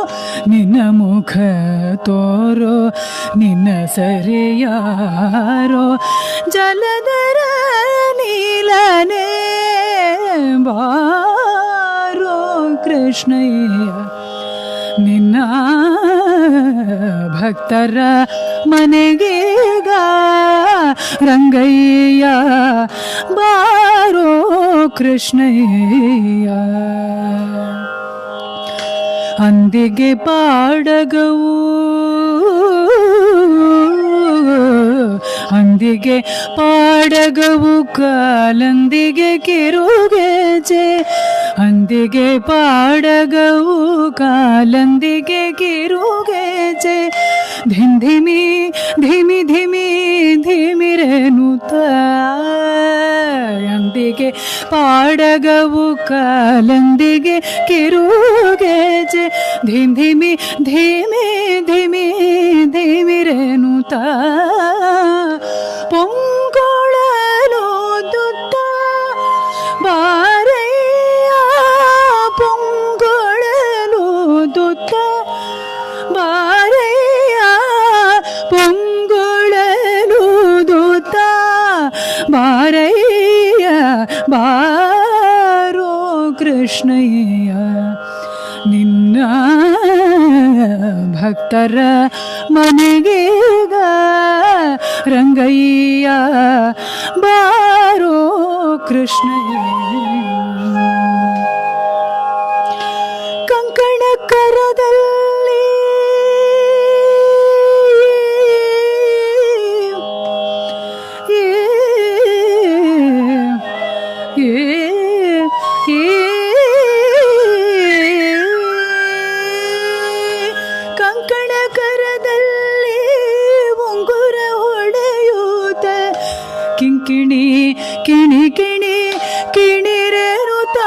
ನಿನ್ನ ಮುಖ ತೋರೋ ನಿನ್ನ ಸರಿಯಾರೋ ಜಲಧರ ನೀಲನೇ ಬಾರೋ ಕೃಷ್ಣಯ್ಯ ನಿನ್ನ ಭಕ್ತರ ಮನೆಗೀಗ ರಂಗಯ್ಯ ಬಾರೋ ಕೃಷ್ಣಯ್ಯ ಅಂದಿಗೆ ಪಾಡಗವು ಅಂದಿಗೆ ಪಾಡಗವು ಕಾಲಂದಿಗೆ ಕಿರುಗೆಜೆ ಅಂದಿಗೆ ಪಾಡಗವು ಕಾಲಂದಿಗೆ ಕಿರುಗೆಜೆ ಧಿಮಿ ಧಿಮಿ ಧಿಮಿ ಧಿಮಿರೆನುತ ಅಂದಿಗೆ ಪಾಡಗವು ಕಾಲಂದಿಗೆ ಕಿರುಗೆಜೆ ಧಿಮಿ ಧಿಮಿ ಧಿಮಿ ಧಿಮಿರೆನುತ ಪೊಂಗೊಳಲು ದುತ್ತ ಬಾರಯ್ಯ ಪೊಂಗೊಳಲು ದುತ್ತ ಬಾರಯ್ಯ ಪೊಂಗೊಳಲು ದುತ್ತ ಬಾರಯ್ಯ ಬಾರೋ ಕೃಷ್ಣಯ್ಯ ನಿನ್ನ ಭಕ್ತರ ಮನೆಗೀಗ ರಂಗಯ್ಯ ಬಾರೋ ಕೃಷ್ಣಯ್ಯ ಕಂಕಣ ಕರದಲ್ಲಿ ಕಂಕಣ ಕರದಲ್ಲಿ ಉಂಗುರ ಹೊಡೆಯೂತ ಕಿಂಕಿಣಿ ಕಿಣಿ ಕಿಣಿ ಕಿಣಿರೆನುತ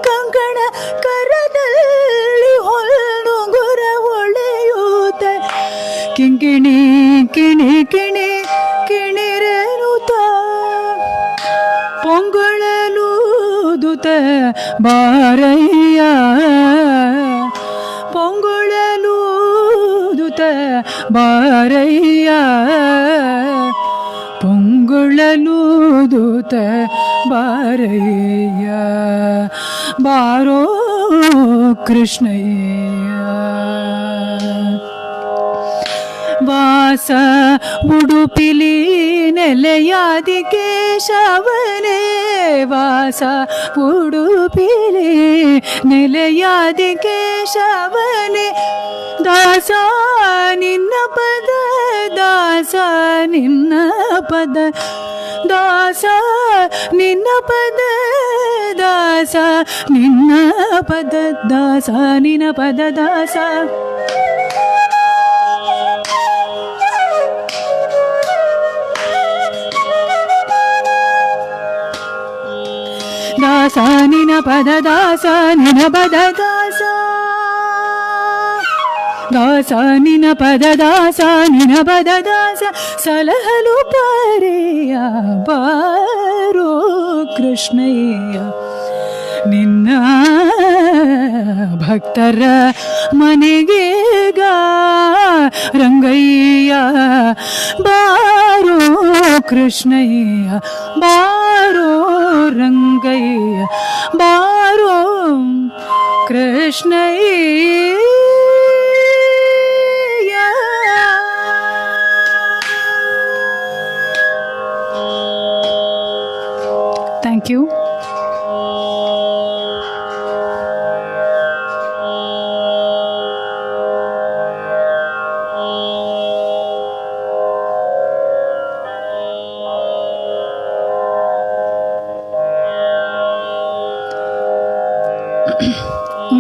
ಕಂಕಣ ಕರದಲ್ಲಿ ಹೊಳ್ಳುಂಗುರ ಹೊಳೆಯೂತ ಕಿಂಕಿಣಿ ಕಿಣಿ ಕಿಣಿ ಕಿಣಿರೆನುತ ಪೊಂಗೊಳಲು ದುತ ಬಾರಯ್ಯ ಪೊಂಗೊಳಲು ದುತ ಬಾರಯ್ಯ ಪೊಂಗೊಳಲು ದುತ ಬಾರಯ್ಯ ಬಾರೋ ಕೃಷ್ಣಯ್ಯ ವಾಸ ಉಡುಪಿಲಿ ನೆಲೆಯಾದಿ ಕೇಶವನೇ ವಾಸ ಉಡುಪಿಲಿ ನೆಲೆಯಾದಿ ಕೇಶವನೇ ದಾಸ ನಿನ್ನ ಪದ ದಾಸ ನಿನ್ನ ಪದ ದಾಸ ನಿನ್ನ ಪದ ದಾಸ ನಿನ್ನ ಪದ ದಾಸ ನಿನ್ನ ಪದ ದಾಸ ದಾಸ ನಿನ ಪದ ದಾಸ ನಿನ ಪದ ದಾಸ ದಾಸ ನಿನ ಪದ ದಾಸ ನಿನ ಪದ ದಾಸ ಸಲಹಲು ಪರೆಯ ಬಾರೋ ಕೃಷ್ಣಯ್ಯ ನಿನ್ನ ಭಕ್ತರ ಮನೆಗೀಗ ರಂಗಯ್ಯ ಬಾರೋ ಕೃಷ್ಣಯ್ಯ ಬಾರೋ ರಂಗಯ್ಯ ಬಾರೋ ಕೃಷ್ಣಯ್ಯ. Thank you.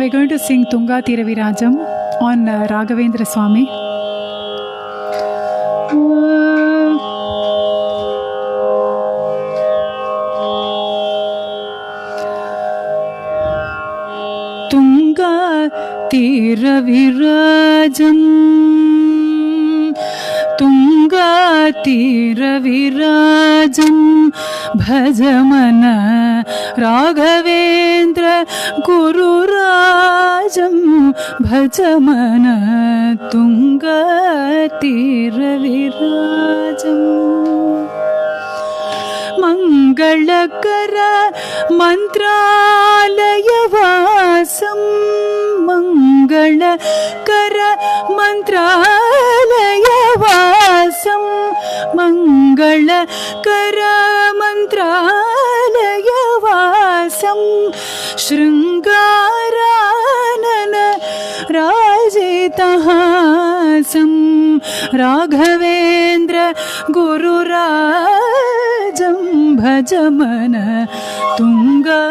we're going to sing Tunga Tiravirajam on Raghavendra Swami. Tunga Tiravirajam, Tunga Tiravirajam, Bhajamana Raghavendra Guru Rajam, Bhajamana Tunga Tiravirajam. Mangalakara Mantralayavasam, Mangalakara Mantralayavasam, Mangalakara Mantralayavasam, Shringaranana Rajitahasam, Raghavendra Guru Rajam, Bhajamana Tunga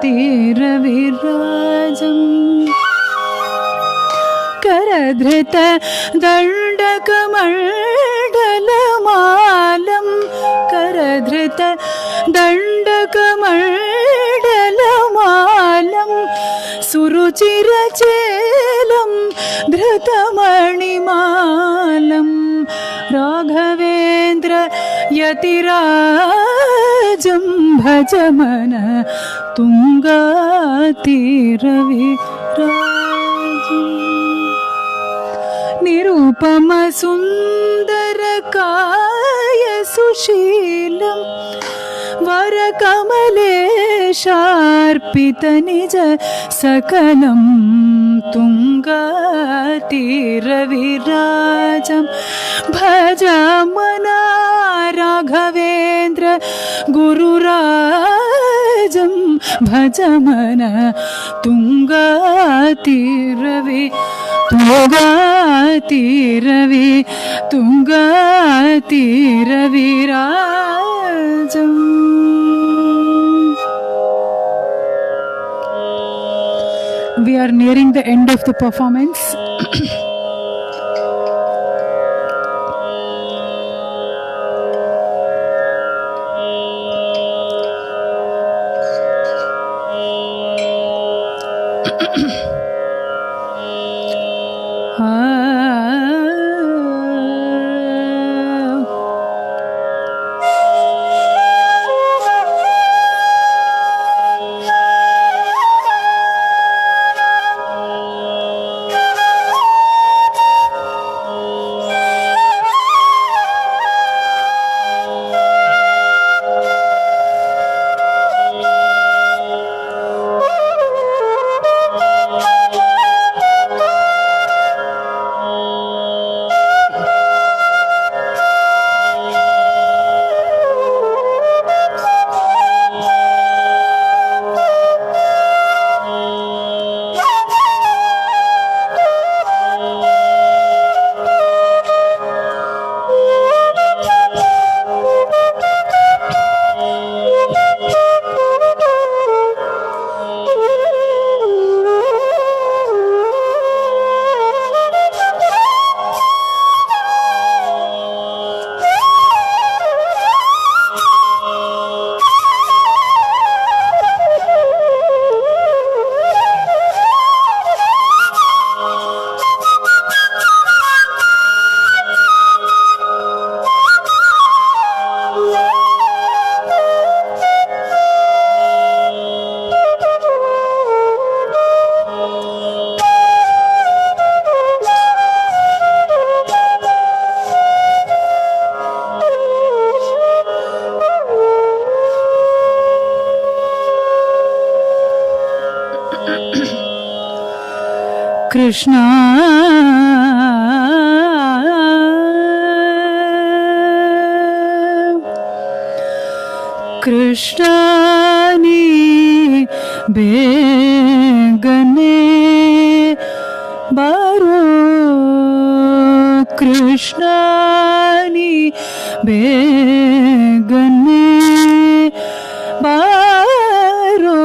Tiravirajam. Karadhrita Dandakamandalam, Karadhrita Dandakamandalam, Suruchirachelam Dhritamanimalam, Raghavendra Yatirajam, Bhajamana Tunga Tiravirajam. Nirupama Sundara Kaya Sushilam, Varakamalesharpita Nija Sakalam, Tunga Tiravirajam, Bhajamana Raghavendra Guru Rajam, Bhajamana Tunga Tunga Tiravirajam. We are nearing the end of the performance. Krishna Krishna ni begane baro Krishna ni begane baro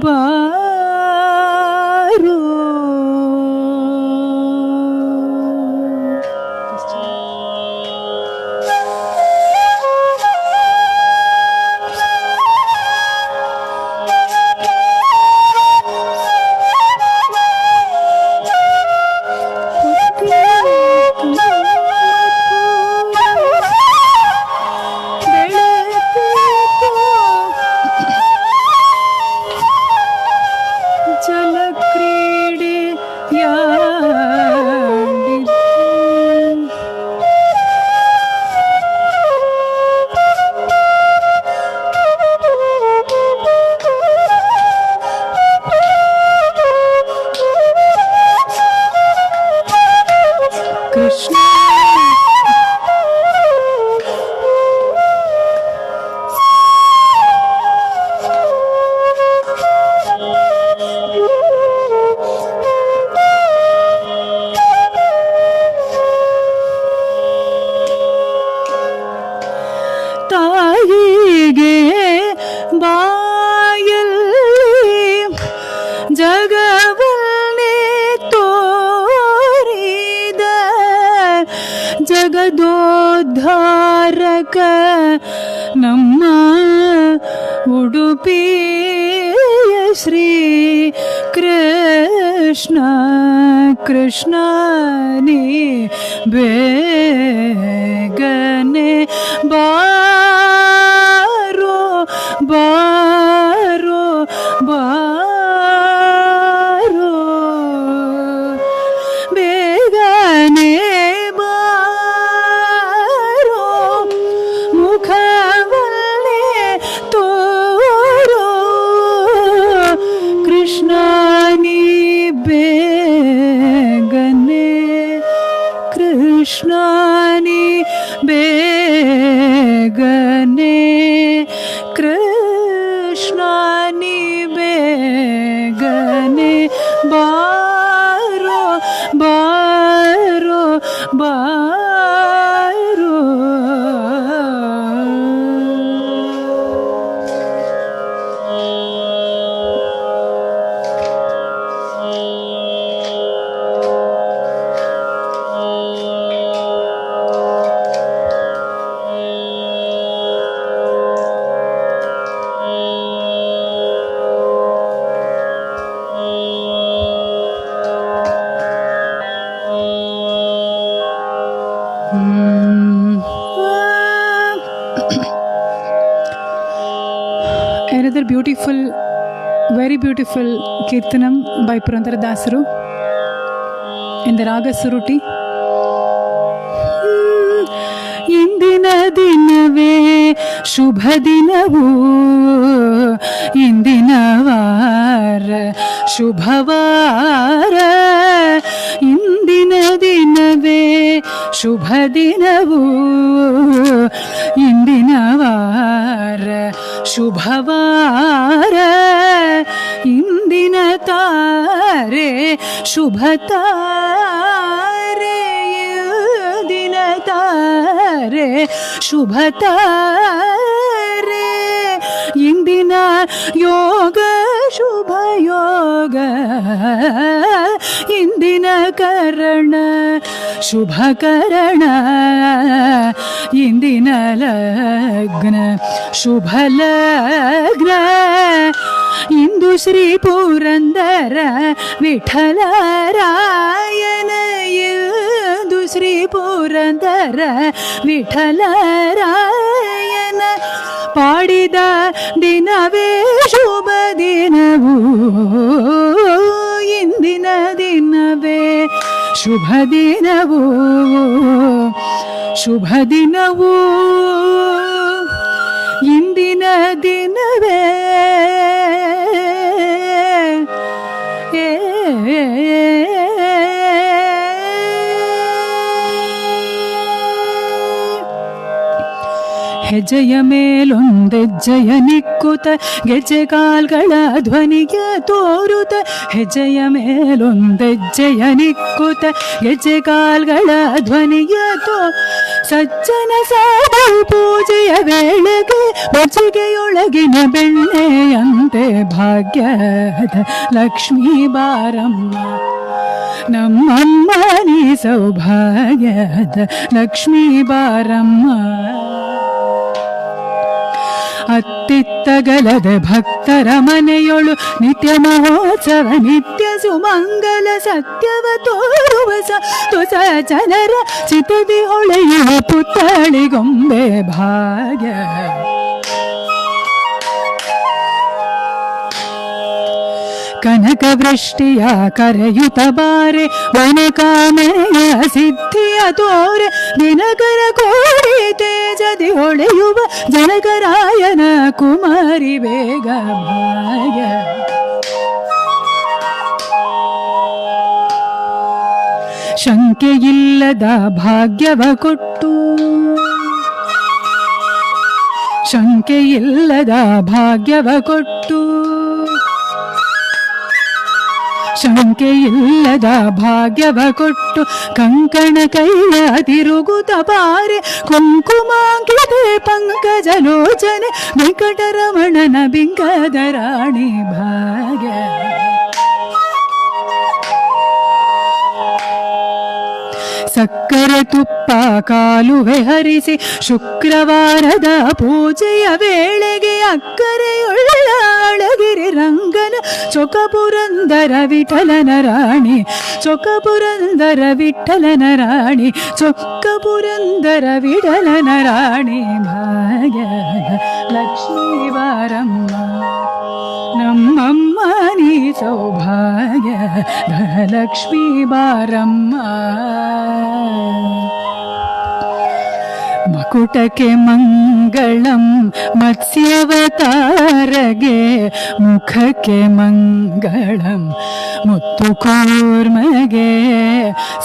ಬಾರೋ. ತಾಯಿಗೆ ಬಾಯಲ್ಲಿ ಜಗವನ್ನೇ ತೋರಿದ ಜಗದೋದ್ಧಾರಕ ನಮ್ಮ ಉಡುಪಿಯ ಶ್ರೀ ಕೃಷ್ಣ. ಕೃಷ್ಣ ನೀ ಬೇಗನೆ ಬಾರೋ ಬಾರೋ ಬಾರೋ, ಬೇಗನೆ ಬಾರೋ, ಮುಖವನ್ನೇ ತೋರೋ. ಕೃಷ್ಣ ನೀ ಬೇಗನೆ, ಕೃಷ್ಣ ನೀ ಬೇಗನೆ, ಕೃಷ್ಣ ನೀ ಬೇಗನೆ ಬಾರೋ ಬಾರೋ ಬಾರೋ. Another beautiful, very beautiful Kirtanam by Purandaradasaru in the Raga Suruti. ಇಂದಿನ ದಿನವೇ ಶುಭ ದಿನವು, ಇಂದಿನ ವಾರ ಶುಭವಾರ, ಇಂದಿನ ದಿನವೇ ಶುಭ ದಿನವು, ಇಂದಿನ ವಾರ ಶುಭವಾರ, ಇಂದಿನ ತಾರೆ ಶುಭ ತಾರೆ, ಇಂದಿನ ತಾರೆ ಶುಭ ತಾರೆ, ಇಂದಿನ ಯೋಗ ಶುಭ ಯೋಗ, ಇಂದಿನ ಕರಣ ಶುಭ ಕರಣ, ಇಂದಿನ ಲಗ್ನ ಶುಭ ಲಗ್ನ, ಇಂದು ಶ್ರೀ ಪುರಂದರ ವಿಠಲರಾಯನ, ಇಂದು ಶ್ರೀ ಪುರಂದರ ವಿಠಲರಾಯನ ಪಾಡಿದ ದಿನವೇ ಶುಭ ದಿನವು, ಇಂದಿನ ದಿನವೇ ಶುಭ ದಿನವು, ಶುಭ ದಿನವು, ಇಂದಿನ ದಿನವೇ ಹೆಜ್ಜೆಯ ಮೇಲೊಂದೆಜ್ಜೆಯ ನಿಕ್ಕುತ ಗೆಜ್ಜೆ ಕಾಲ್ಗಳ ಧ್ವನಿಗೆ ತೋರುತ ಹೆಜ್ಜೆಯ ಮೇಲೊಂದೆಜ್ಜೆಯ ನಿಕ್ಕುತ ಗೆಜ್ಜೆ ಕಾಲ್ಗಳ ಧ್ವನಿಗೆ ಸಜ್ಜನ ಸಾಧು ಪೂಜೆಯ ವೇಳೆಗೆ ಮಜ್ಜಿಗೆಯೊಳಗಿನ ಬೆಣ್ಣೆಯಂತೆ ಭಾಗ್ಯದ ಲಕ್ಷ್ಮೀ ಬಾರಮ್ಮ ನಮ್ಮಮ್ಮ ನೀ ಸೌಭಾಗ್ಯದ ಲಕ್ಷ್ಮೀ ಬಾರಮ್ಮ. ಅತ್ತಿತ್ತಗಲದ ಭಕ್ತರ ಮನೆಯೊಳು ನಿತ್ಯ ಮಹೋತ್ಸವ ನಿತ್ಯ ಸುಮಂಗಲ ಸತ್ಯವ ತೋರುವ ತುಸ ಜನರ ಚಿತದಿ ಹೊಳೆಯುವ ಪುತ್ಥಳಿಗೊಂಬೆ ಭಾಗ್ಯ. ಕನಕ ವೃಷ್ಟಿಯ ಕರೆಯುತ ಬಾರೆ ವನಕಾಮನೆಯ ಸಿದ್ಧಿಯ ತೋರೆ ದಿನಕರ ಕೋಡಿ ತೇಜದಿ ಹೊಳೆಯುವ ಜನಕರಾಯನ ಕುಮಾರಿ ಬೇಗ ಭಾಗ್ಯ. ಶಂಕೆಯಿಲ್ಲದ ಭಾಗ್ಯವ ಕೊಟ್ಟು ಶಂಕೆಯಿಲ್ಲದ ಭಾಗ್ಯವ ಕೊಟ್ಟು ಶಂಕೆಯಿಲ್ಲದ ಭಾಗ್ಯವ ಕೊಟ್ಟು ಕಂಕಣ ಕೈಯ ತಿರುಗುತ ಪಾರೆ ಕುಂಕುಮಾಂಕಿತೆ ಪಂಕಜಲೋಚನೆ ವೆಂಕಟರಮಣನ ಬಿಂಕದ ರಾಣಿ ಭಾಗ್ಯ. ಸಕ್ಕರೆ ತುಪ್ಪ ಕಾಲುವೆ ಹರಿಸಿ ಶುಕ್ರವಾರದ ಪೂಜೆಯ ವೇಳೆಗೆ ಅಕ್ಕರೆಯುಳ್ಳ ಅಳಗಿರಿ ರಂಗನ ಚೊಕಪುರಂದರ ವಿಠಲನ ರಾಣಿ ಚೊಕಪುರಂದರ ವಿಠಲನ ರಾಣಿ ಚೊಕ್ಕಪುರಂದರ ವಿಠಲನ ರಾಣಿ ಭಾಗ್ಯ ಲಕ್ಷ್ಮೀ ಬಾರಮ್ಮ ನಮ್ಮಮ್ಮ ನೀ ಸೌಭಾಗ್ಯ ಧನಲಕ್ಷ್ಮೀ ಬಾರಮ್ಮ. ಮಕುಟಕ್ಕೆ ಮಂಗಳಂ ಮತ್ಸ್ಯವತಾರಗೆ ಮುಖಕ್ಕೆ ಮಂಗಳಂ ಮುತ್ತು ಕೂರ್ಮಗೆ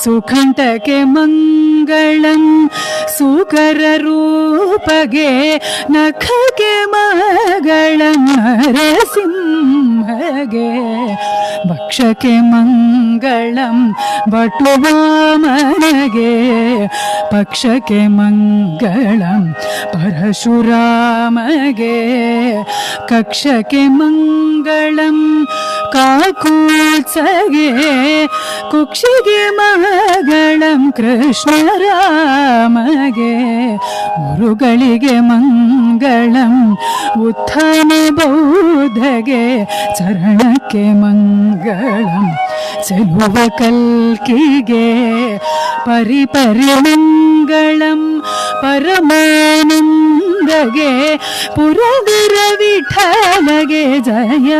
ಸುಖಂಟಕ್ಕೆ ಮಂಗಳಂ ಸುಕರ ರೂಪಗೆ ನಖಕ್ಕೆ ಮಂಗಳಂ ನರಸಿಂಹಗೆ ಭಕ್ಷಕ್ಕೆ ಮಂಗಳಂ ಬಟುವಾಮನಗೆ ಪಕ್ಷಕ್ಕೆ ಮಂಗಳಂ ಪರಶುರಾಮಗೆ ಕಕ್ಷಕ್ಕೆ ಮಂಗಳಂ ಕಾಕೂತ್ಸಗೆ ಕುಕ್ಷಿಗೆ ಮಂಗಳಂ ಕೃಷ್ಣರಾಮಗೆ ಗುರುಗಳಿಗೆ ಮಂಗಳಂ ಉತ್ಥಾನ ಬೌದ್ಧಗೆ ಚರಣಕ್ಕೆ ಮಂಗಳಂ ಚೆಲುವ ಕಲ್ಕಿಗೆ ಪರಿಪರಿ ಮಂಗಳಂ ಪರಮಾನಂದಗೆ ಪುರಗುರ ವಿಠಲಗೆ ಜಯಮಂಗಳಂ.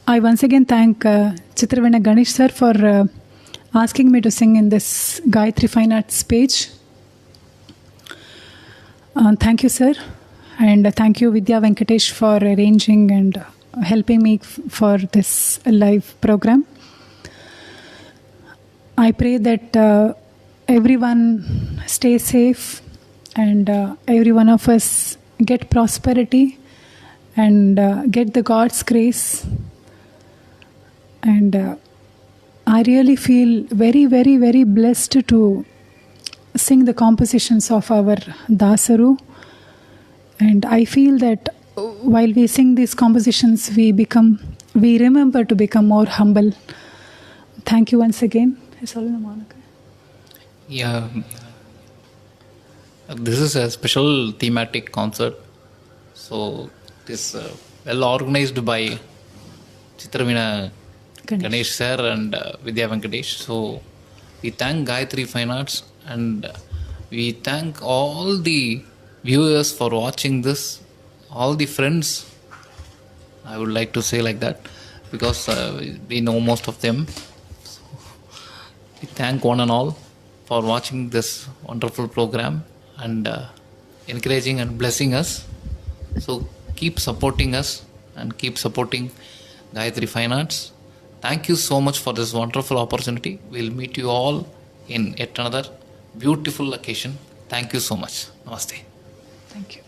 I once again thank Chitravina Ganesh sir for asking me to sing in this Gayatri Fine Arts page. Thank you, sir. And thank you, Vidya Venkatesh, for arranging and helping me for this live program. I pray that everyone stay safe and every one of us get prosperity and get the God's grace. And I really feel very, very, very blessed to sing the compositions of our Dasaru. And I feel that while we sing these compositions, we remember to become more humble. Thank you once again.
Yeah, this is a special thematic concert. So this well organized by Chitravina Ganesh sir and Vidya Venkatesh. So We thank Gayatri Fine Arts, and we thank all the viewers for watching this, all the friends. I would like to say like that because we know most of them. We thank one and all for watching this wonderful program and encouraging and blessing us. So keep supporting us and keep supporting Gayatri Fine Arts. Thank you so much for this wonderful opportunity. We'll meet you all in yet another beautiful occasion. Thank you so much. Namaste.
Thank you.